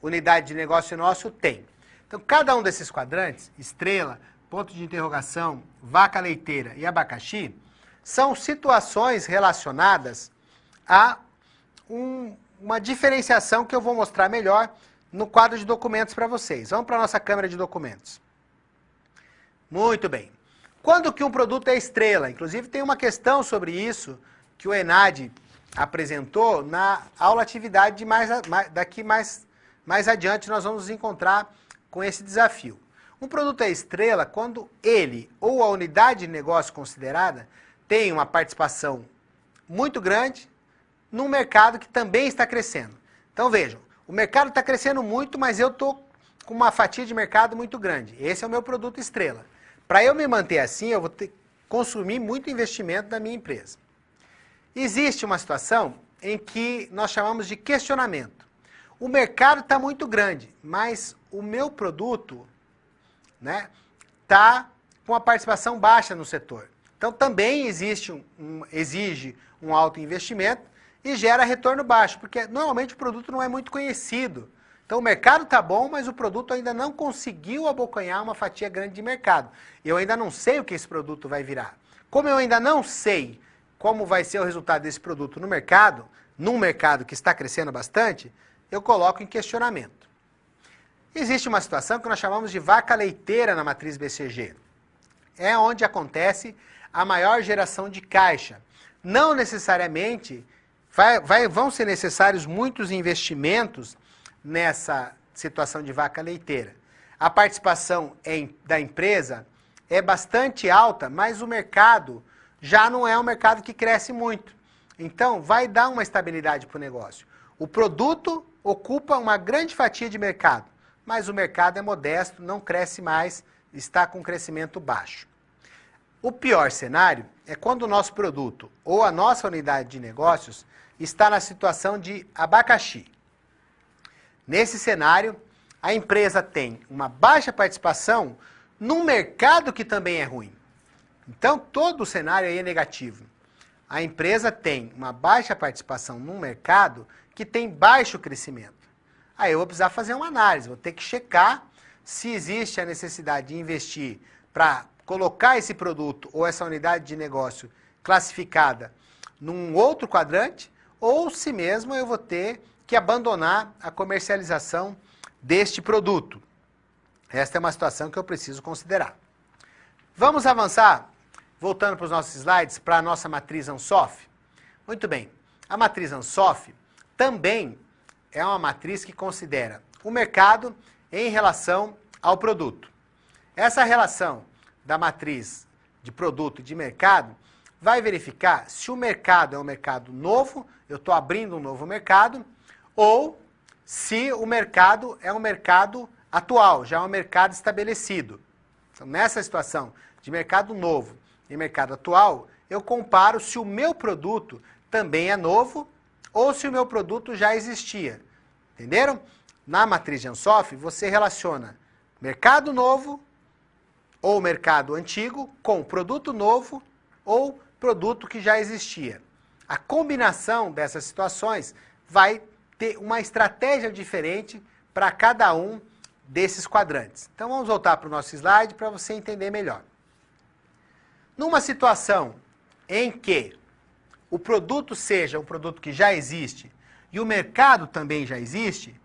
unidade de negócio nosso tem. Então, cada um desses quadrantes, estrela, ponto de interrogação, vaca leiteira e abacaxi, são situações relacionadas a uma diferenciação que eu vou mostrar melhor no quadro de documentos para vocês. Vamos para a nossa câmera de documentos. Muito bem. Quando que um produto é estrela? Inclusive tem uma questão sobre isso que o ENAD apresentou na aula atividade daqui mais adiante nós vamos nos encontrar com esse desafio. Um produto é estrela quando ele ou a unidade de negócio considerada tem uma participação muito grande num mercado que também está crescendo. Então vejam, o mercado está crescendo muito, mas eu estou com uma fatia de mercado muito grande. Esse é o meu produto estrela. Para eu me manter assim, eu vou ter que consumir muito investimento da minha empresa. Existe uma situação em que nós chamamos de questionamento. O mercado está muito grande, mas o meu produto está com uma participação baixa no setor. Então também exige um alto investimento e gera retorno baixo, porque normalmente o produto não é muito conhecido. Então o mercado está bom, mas o produto ainda não conseguiu abocanhar uma fatia grande de mercado. Eu ainda não sei o que esse produto vai virar. Como eu ainda não sei como vai ser o resultado desse produto no mercado, num mercado que está crescendo bastante, eu coloco em questionamento. Existe uma situação que nós chamamos de vaca leiteira na matriz BCG. É onde acontece a maior geração de caixa. Não necessariamente vão ser necessários muitos investimentos nessa situação de vaca leiteira. A participação da empresa é bastante alta, mas o mercado já não é um mercado que cresce muito. Então, vai dar uma estabilidade para o negócio. O produto ocupa uma grande fatia de mercado, mas o mercado é modesto, não cresce mais, está com crescimento baixo. O pior cenário é quando o nosso produto ou a nossa unidade de negócios está na situação de abacaxi. Nesse cenário, a empresa tem uma baixa participação num mercado que também é ruim. Então, todo o cenário aí é negativo. A empresa tem uma baixa participação num mercado que tem baixo crescimento. Aí eu vou precisar fazer uma análise, vou ter que checar se existe a necessidade de investir para colocar esse produto ou essa unidade de negócio classificada num outro quadrante, ou se mesmo eu vou ter que abandonar a comercialização deste produto. Esta é uma situação que eu preciso considerar. Vamos avançar, voltando para os nossos slides, para a nossa matriz Ansoff. Muito bem, a matriz Ansoff também é uma matriz que considera o mercado em relação ao produto. Essa relação da matriz de produto e de mercado vai verificar se o mercado é um mercado novo, eu estou abrindo um novo mercado, ou se o mercado é um mercado atual, já é um mercado estabelecido. Então, nessa situação de mercado novo e mercado atual, eu comparo se o meu produto também é novo ou se o meu produto já existia. Entenderam? Na matriz de Ansoff, você relaciona mercado novo ou mercado antigo com produto novo ou produto que já existia. A combinação dessas situações vai ter uma estratégia diferente para cada um desses quadrantes. Então vamos voltar para o nosso slide para você entender melhor. Numa situação em que o produto seja um produto que já existe e o mercado também já existe,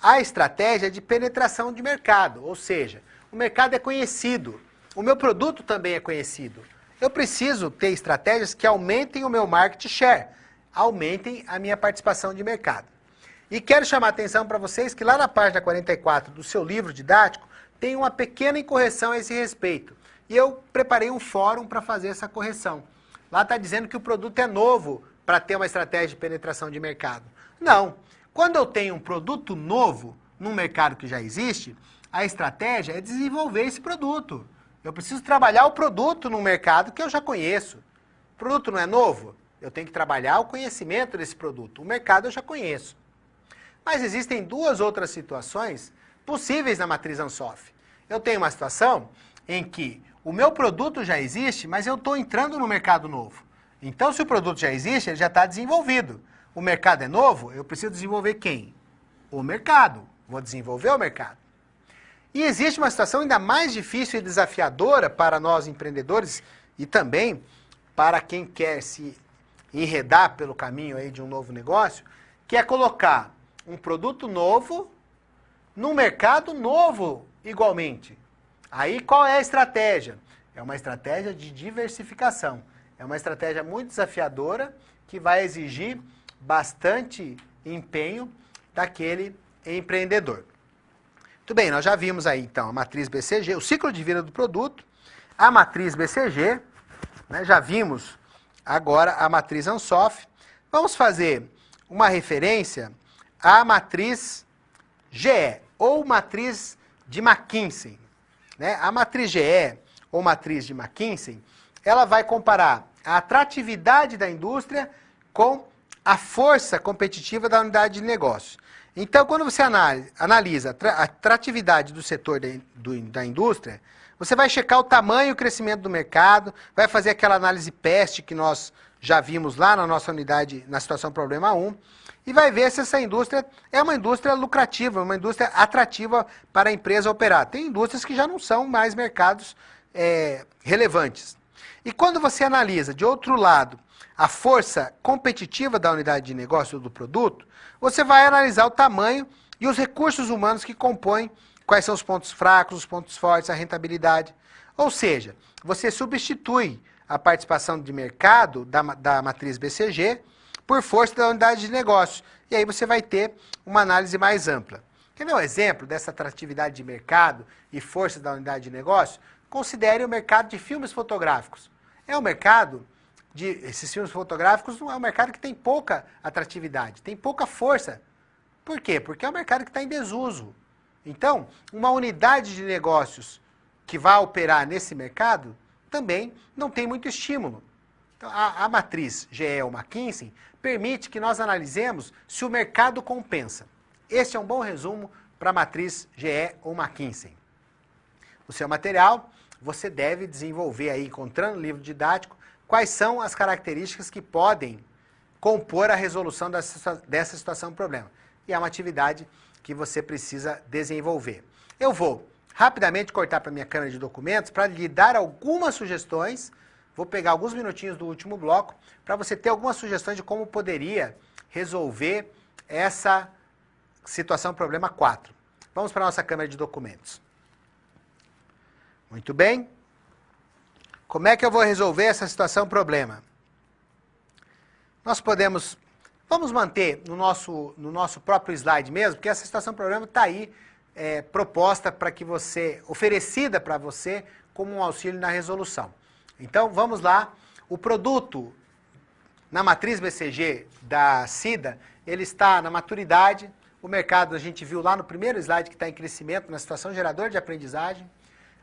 a estratégia é de penetração de mercado, ou seja, o mercado é conhecido, o meu produto também é conhecido. Eu preciso ter estratégias que aumentem o meu market share, aumentem a minha participação de mercado. E quero chamar a atenção para vocês que lá na página 44 do seu livro didático tem uma pequena incorreção a esse respeito. E eu preparei um fórum para fazer essa correção. Lá está dizendo que o produto é novo para ter uma estratégia de penetração de mercado. Não. Quando eu tenho um produto novo num mercado que já existe, a estratégia é desenvolver esse produto. Eu preciso trabalhar o produto num mercado que eu já conheço. O produto não é novo? Eu tenho que trabalhar o conhecimento desse produto. O mercado eu já conheço. Mas existem duas outras situações possíveis na matriz Ansoff. Eu tenho uma situação em que o meu produto já existe, mas eu estou entrando no mercado novo. Então, se o produto já existe, ele já está desenvolvido. O mercado é novo, eu preciso desenvolver quem? O mercado. Vou desenvolver o mercado. E existe uma situação ainda mais difícil e desafiadora para nós empreendedores e também para quem quer se enredar pelo caminho aí de um novo negócio, que é colocar um produto novo num mercado novo igualmente. Aí qual é a estratégia? É uma estratégia de diversificação. É uma estratégia muito desafiadora que vai exigir bastante empenho daquele empreendedor. Muito bem, nós já vimos aí então a matriz BCG, o ciclo de vida do produto, a matriz BCG, né, já vimos agora a matriz Ansoff. Vamos fazer uma referência à matriz GE, ou matriz de McKinsey. Né? A matriz GE, ou matriz de McKinsey, ela vai comparar a atratividade da indústria com a força competitiva da unidade de negócio. Então, quando você analisa a atratividade do setor da indústria, você vai checar o tamanho e o crescimento do mercado, vai fazer aquela análise PEST que nós já vimos lá na nossa unidade, na situação problema 1, e vai ver se essa indústria é uma indústria lucrativa, uma indústria atrativa para a empresa operar. Tem indústrias que já não são mais mercados relevantes. E quando você analisa, de outro lado, a força competitiva da unidade de negócio ou do produto, você vai analisar o tamanho e os recursos humanos que compõem, quais são os pontos fracos, os pontos fortes, a rentabilidade. Ou seja, você substitui a participação de mercado da matriz BCG por força da unidade de negócio. E aí você vai ter uma análise mais ampla. Quer ver um exemplo dessa atratividade de mercado e força da unidade de negócio? Considere o mercado de filmes fotográficos. É um mercado esses filmes fotográficos não é um mercado que tem pouca atratividade, tem pouca força. Por quê? Porque é um mercado que está em desuso. Então, uma unidade de negócios que vai operar nesse mercado também não tem muito estímulo. Então, a matriz GE ou McKinsey permite que nós analisemos se o mercado compensa. Este é um bom resumo para a matriz GE ou McKinsey. No seu material, você deve desenvolver aí, encontrando o livro didático, quais são as características que podem compor a resolução dessa situação problema. E é uma atividade que você precisa desenvolver. Eu vou rapidamente cortar para a minha câmera de documentos para lhe dar algumas sugestões. Vou pegar alguns minutinhos do último bloco para você ter algumas sugestões de como poderia resolver essa situação problema 4. Vamos para a nossa câmera de documentos. Muito bem. Como é que eu vou resolver essa situação problema? Nós podemos... Vamos manter no nosso próprio slide mesmo, porque essa situação problema está aí proposta para que você... oferecida para você como um auxílio na resolução. Então, vamos lá. O produto na matriz BCG da CIDA, ele está na maturidade. O mercado, a gente viu lá no primeiro slide que está em crescimento, na situação geradora de aprendizagem.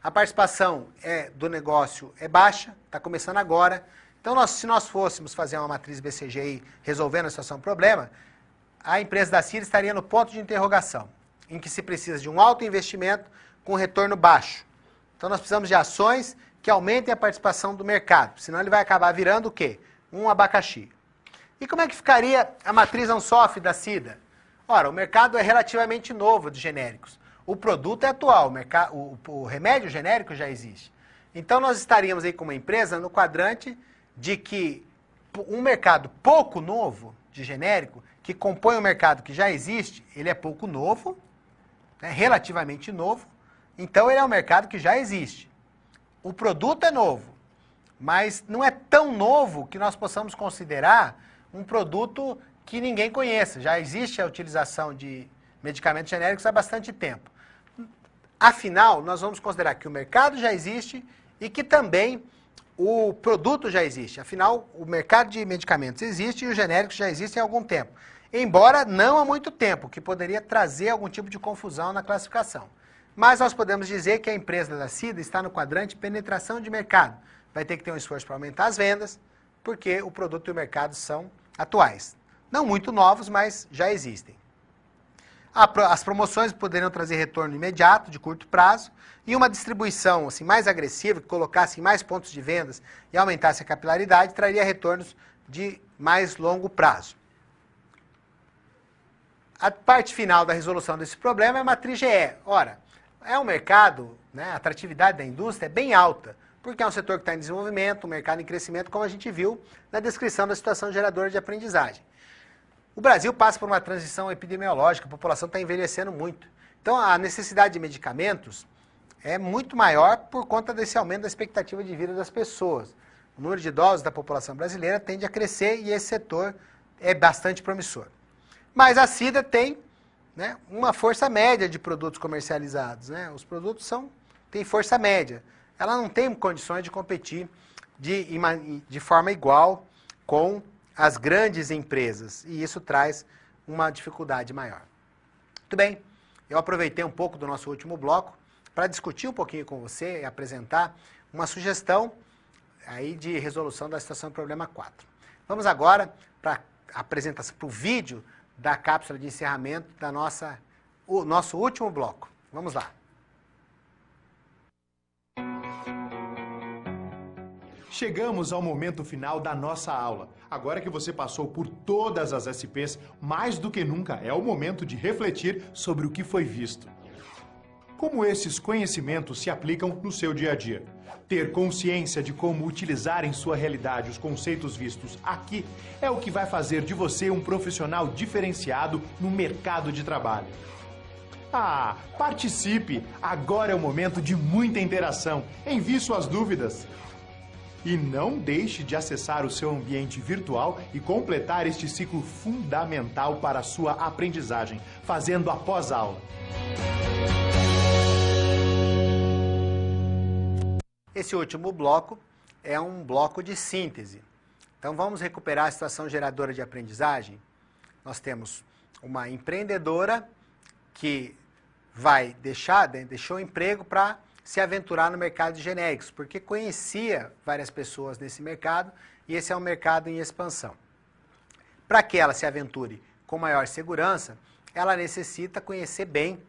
A participação do negócio é baixa, está começando agora. Então, se nós fôssemos fazer uma matriz BCG aí, resolvendo a situação problema, a empresa da CIDA estaria no ponto de interrogação, em que se precisa de um alto investimento com retorno baixo. Então, nós precisamos de ações que aumentem a participação do mercado, senão ele vai acabar virando o quê? Um abacaxi. E como é que ficaria a matriz Ansoff da CIDA? Ora, o mercado é relativamente novo de genéricos. O produto é atual, o remédio genérico já existe. Então, nós estaríamos aí com uma empresa no quadrante de que um mercado pouco novo de genérico, que compõe um mercado que já existe, ele é pouco novo, relativamente novo, então ele é um mercado que já existe. O produto é novo, mas não é tão novo que nós possamos considerar um produto que ninguém conheça. Já existe a utilização de medicamentos genéricos há bastante tempo. Afinal, nós vamos considerar que o mercado já existe e que também o produto já existe. Afinal, o mercado de medicamentos existe e os genéricos já existem há algum tempo. Embora não há muito tempo, que poderia trazer algum tipo de confusão na classificação. Mas nós podemos dizer que a empresa da CIDA está no quadrante penetração de mercado. Vai ter que ter um esforço para aumentar as vendas, porque o produto e o mercado são atuais. Não muito novos, mas já existem. As promoções poderiam trazer retorno imediato, de curto prazo, e uma distribuição assim, mais agressiva, que colocasse mais pontos de vendas e aumentasse a capilaridade, traria retornos de mais longo prazo. A parte final da resolução desse problema é a matriz GE. Ora, é um mercado, a atratividade da indústria é bem alta, porque é um setor que está em desenvolvimento, um mercado em crescimento, como a gente viu na descrição da situação geradora de aprendizagem. O Brasil passa por uma transição epidemiológica, a população está envelhecendo muito. Então, a necessidade de medicamentos é muito maior por conta desse aumento da expectativa de vida das pessoas. O número de idosos da população brasileira tende a crescer e esse setor é bastante promissor. Mas a CIDA tem uma força média de produtos comercializados. Os produtos têm força média. Ela não tem condições de competir de forma igual com as grandes empresas, e isso traz uma dificuldade maior. Muito bem, eu aproveitei um pouco do nosso último bloco para discutir um pouquinho com você e apresentar uma sugestão aí de resolução da situação do problema 4. Vamos agora para a apresentação, para o vídeo da cápsula de encerramento da nosso último bloco. Vamos lá. Chegamos ao momento final da nossa aula. Agora que você passou por todas as SPs, mais do que nunca é o momento de refletir sobre o que foi visto. Como esses conhecimentos se aplicam no seu dia a dia? Ter consciência de como utilizar em sua realidade os conceitos vistos aqui é o que vai fazer de você um profissional diferenciado no mercado de trabalho. Ah, participe! Agora é o momento de muita interação. Envie suas dúvidas. E não deixe de acessar o seu ambiente virtual e completar este ciclo fundamental para a sua aprendizagem, fazendo a pós-aula. Esse último bloco é um bloco de síntese. Então vamos recuperar a situação geradora de aprendizagem. Nós temos uma empreendedora que deixou o emprego para se aventurar no mercado de genéricos, porque conhecia várias pessoas nesse mercado e esse é um mercado em expansão. Para que ela se aventure com maior segurança, ela necessita conhecer bem,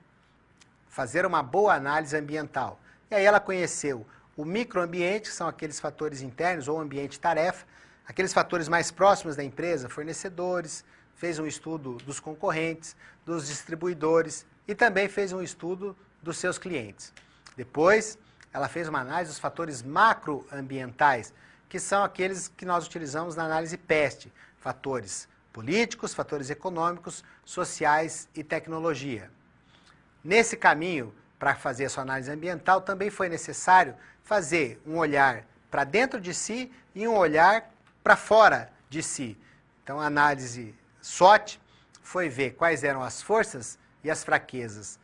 fazer uma boa análise ambiental. E aí ela conheceu o microambiente, que são aqueles fatores internos ou ambiente tarefa, aqueles fatores mais próximos da empresa, fornecedores, fez um estudo dos concorrentes, dos distribuidores e também fez um estudo dos seus clientes. Depois, ela fez uma análise dos fatores macroambientais, que são aqueles que nós utilizamos na análise PEST, fatores políticos, fatores econômicos, sociais e tecnologia. Nesse caminho, para fazer a sua análise ambiental, também foi necessário fazer um olhar para dentro de si e um olhar para fora de si. Então, a análise SWOT foi ver quais eram as forças e as fraquezas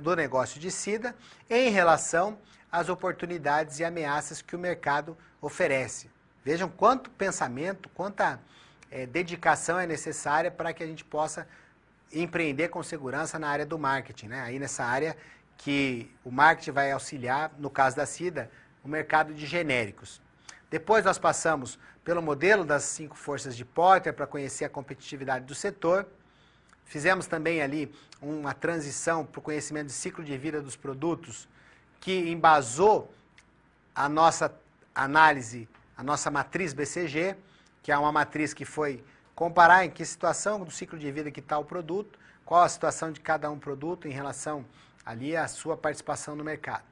do negócio de SIDA em relação às oportunidades e ameaças que o mercado oferece. Vejam quanto pensamento, quanta dedicação é necessária para que a gente possa empreender com segurança na área do marketing, né? Aí nessa área que o marketing vai auxiliar, no caso da SIDA, o mercado de genéricos. Depois nós passamos pelo modelo das 5 forças de Porter para conhecer a competitividade do setor. Fizemos também ali uma transição para o conhecimento de ciclo de vida dos produtos, que embasou a nossa análise, a nossa matriz BCG, que é uma matriz que foi comparar em que situação do ciclo de vida que está o produto, qual a situação de cada produto em relação ali à sua participação no mercado.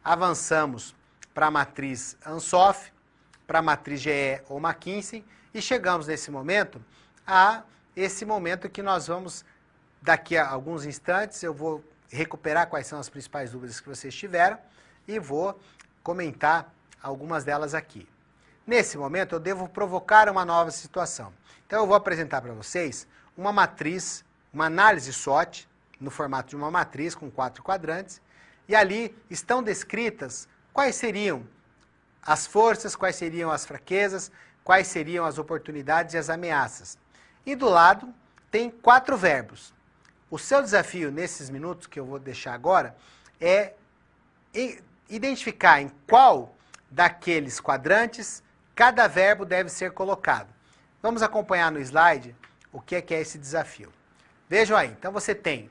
Avançamos para a matriz Ansoff, para a matriz GE ou McKinsey, e chegamos nesse momento a esse momento que nós vamos, daqui a alguns instantes, eu vou recuperar quais são as principais dúvidas que vocês tiveram e vou comentar algumas delas aqui. Nesse momento, eu devo provocar uma nova situação. Então, eu vou apresentar para vocês uma matriz, uma análise SWOT, no formato de uma matriz com 4 quadrantes, e ali estão descritas quais seriam as forças, quais seriam as fraquezas, quais seriam as oportunidades e as ameaças. E do lado tem 4 verbos. O seu desafio nesses minutos que eu vou deixar agora é identificar em qual daqueles quadrantes cada verbo deve ser colocado. Vamos acompanhar no slide o que é esse desafio. Vejam aí, então você tem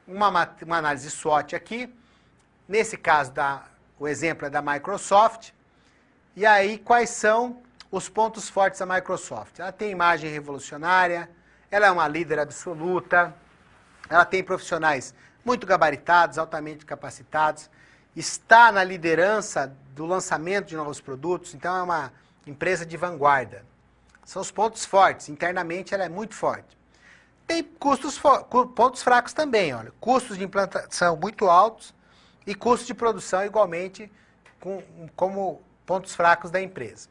uma análise SWOT aqui, nesse caso o exemplo é da Microsoft, e aí quais são os pontos fortes da Microsoft? Ela tem imagem revolucionária, ela é uma líder absoluta, ela tem profissionais muito gabaritados, altamente capacitados, está na liderança do lançamento de novos produtos, então é uma empresa de vanguarda. São os pontos fortes, internamente ela é muito forte. Tem pontos fracos também, olha, custos de implantação muito altos e custos de produção igualmente como pontos fracos da empresa.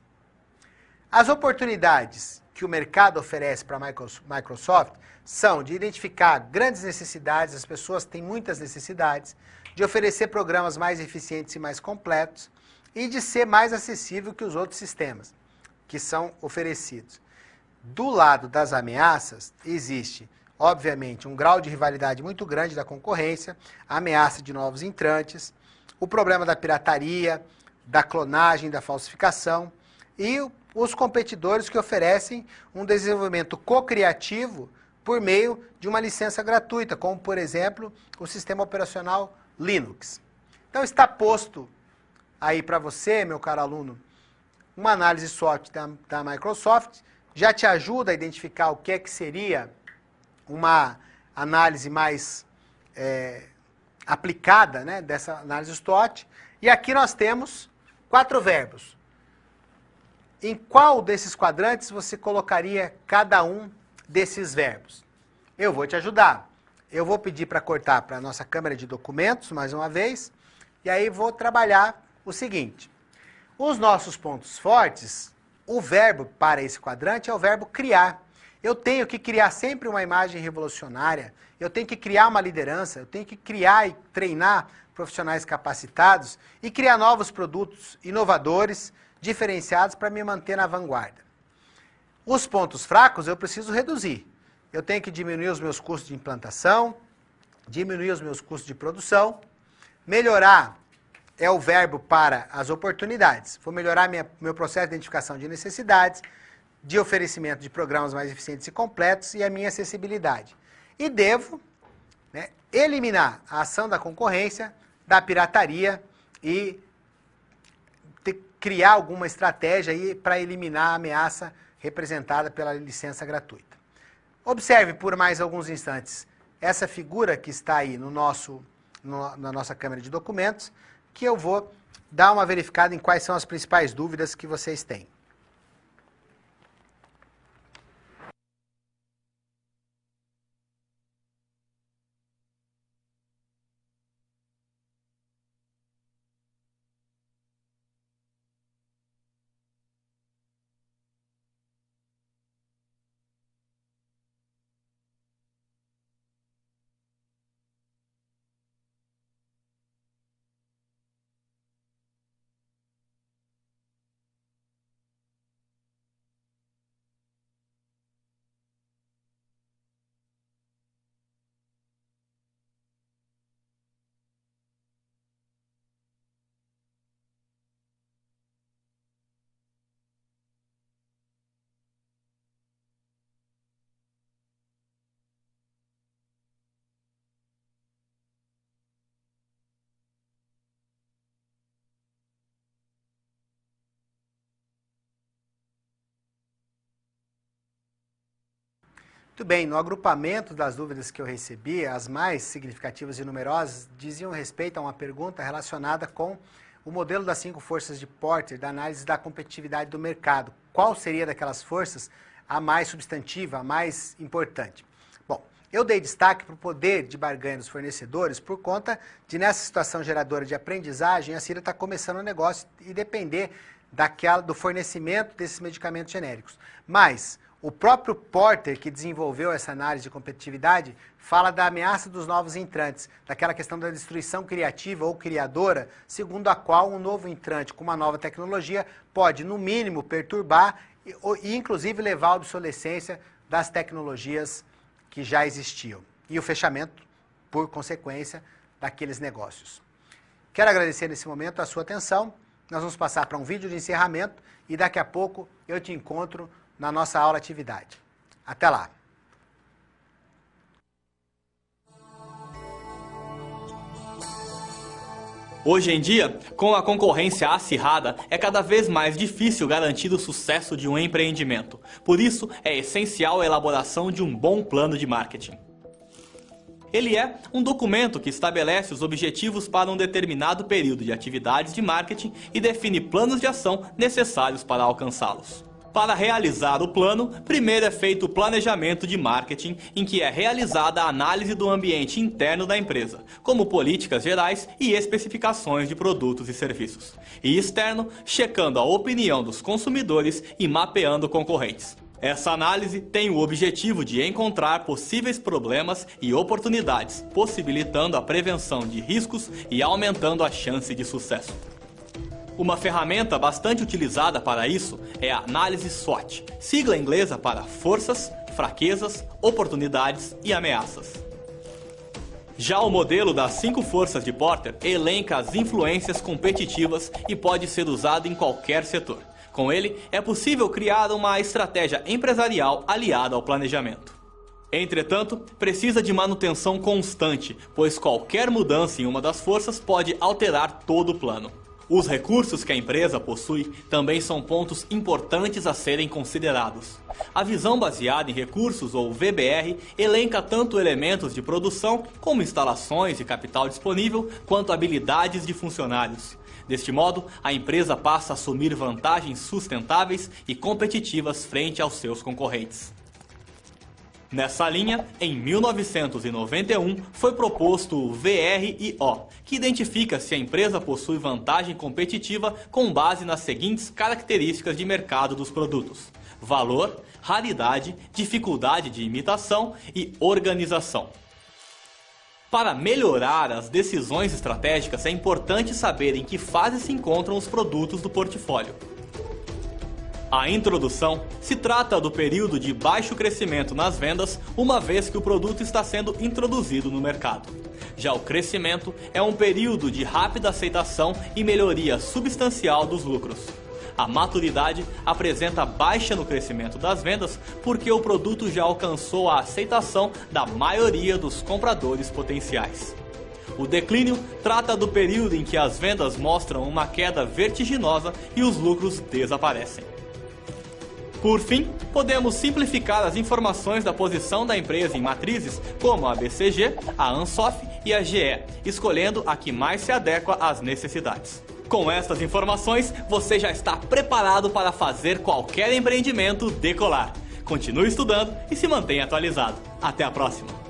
As oportunidades que o mercado oferece para a Microsoft são de identificar grandes necessidades, as pessoas têm muitas necessidades, de oferecer programas mais eficientes e mais completos e de ser mais acessível que os outros sistemas que são oferecidos. Do lado das ameaças, existe, obviamente, um grau de rivalidade muito grande da concorrência, a ameaça de novos entrantes, o problema da pirataria, da clonagem, da falsificação e os competidores que oferecem um desenvolvimento co-criativo por meio de uma licença gratuita, como, por exemplo, o sistema operacional Linux. Então, está posto aí para você, meu caro aluno, uma análise SWOT da Microsoft, já te ajuda a identificar o que é que seria uma análise mais aplicada, né, dessa análise SWOT. E aqui nós temos 4 verbos. Em qual desses quadrantes você colocaria cada um desses verbos? Eu vou te ajudar. Eu vou pedir para cortar para a nossa câmera de documentos, mais uma vez, e aí vou trabalhar o seguinte. Os nossos pontos fortes, o verbo para esse quadrante é o verbo criar. Eu tenho que criar sempre uma imagem revolucionária, eu tenho que criar uma liderança, eu tenho que criar e treinar profissionais capacitados e criar novos produtos inovadores, diferenciados para me manter na vanguarda. Os pontos fracos eu preciso reduzir. Eu tenho que diminuir os meus custos de implantação, diminuir os meus custos de produção, melhorar é o verbo para as oportunidades. Vou melhorar meu processo de identificação de necessidades, de oferecimento de programas mais eficientes e completos e a minha acessibilidade. E devo, né, eliminar a ação da concorrência, da pirataria e criar alguma estratégia para eliminar a ameaça representada pela licença gratuita. Observe por mais alguns instantes essa figura que está aí na nossa câmera de documentos, que eu vou dar uma verificada em quais são as principais dúvidas que vocês têm. Muito bem, no agrupamento das dúvidas que eu recebi, as mais significativas e numerosas diziam respeito a uma pergunta relacionada com o modelo das 5 forças de Porter, da análise da competitividade do mercado. Qual seria daquelas forças a mais substantiva, a mais importante? Bom, eu dei destaque para o poder de barganha dos fornecedores por conta de, nessa situação geradora de aprendizagem, a Cira está começando um negócio e depender do fornecimento desses medicamentos genéricos. Mas o próprio Porter, que desenvolveu essa análise de competitividade, fala da ameaça dos novos entrantes, daquela questão da destruição criativa ou criadora, segundo a qual um novo entrante com uma nova tecnologia pode, no mínimo, perturbar e inclusive levar à obsolescência das tecnologias que já existiam. E o fechamento, por consequência, daqueles negócios. Quero agradecer nesse momento a sua atenção. Nós vamos passar para um vídeo de encerramento e daqui a pouco eu te encontro na nossa aula atividade. Até lá! Hoje em dia, com a concorrência acirrada, é cada vez mais difícil garantir o sucesso de um empreendimento. Por isso, é essencial a elaboração de um bom plano de marketing. Ele é um documento que estabelece os objetivos para um determinado período de atividades de marketing e define planos de ação necessários para alcançá-los. Para realizar o plano, primeiro é feito o planejamento de marketing, em que é realizada a análise do ambiente interno da empresa, como políticas gerais e especificações de produtos e serviços. E externo, checando a opinião dos consumidores e mapeando concorrentes. Essa análise tem o objetivo de encontrar possíveis problemas e oportunidades, possibilitando a prevenção de riscos e aumentando a chance de sucesso. Uma ferramenta bastante utilizada para isso é a análise SWOT, sigla inglesa para forças, fraquezas, oportunidades e ameaças. Já o modelo das 5 forças de Porter elenca as influências competitivas e pode ser usado em qualquer setor. Com ele, é possível criar uma estratégia empresarial aliada ao planejamento. Entretanto, precisa de manutenção constante, pois qualquer mudança em uma das forças pode alterar todo o plano. Os recursos que a empresa possui também são pontos importantes a serem considerados. A visão baseada em recursos, ou VBR, elenca tanto elementos de produção, como instalações e capital disponível, quanto habilidades de funcionários. Deste modo, a empresa passa a assumir vantagens sustentáveis e competitivas frente aos seus concorrentes. Nessa linha, em 1991, foi proposto o VRIO, que identifica se a empresa possui vantagem competitiva com base nas seguintes características de mercado dos produtos: valor, raridade, dificuldade de imitação e organização. Para melhorar as decisões estratégicas, é importante saber em que fase se encontram os produtos do portfólio. A introdução se trata do período de baixo crescimento nas vendas, uma vez que o produto está sendo introduzido no mercado. Já o crescimento é um período de rápida aceitação e melhoria substancial dos lucros. A maturidade apresenta baixa no crescimento das vendas porque o produto já alcançou a aceitação da maioria dos compradores potenciais. O declínio trata do período em que as vendas mostram uma queda vertiginosa e os lucros desaparecem. Por fim, podemos simplificar as informações da posição da empresa em matrizes como a BCG, a Ansoff e a GE, escolhendo a que mais se adequa às necessidades. Com estas informações, você já está preparado para fazer qualquer empreendimento decolar. Continue estudando e se mantenha atualizado. Até a próxima!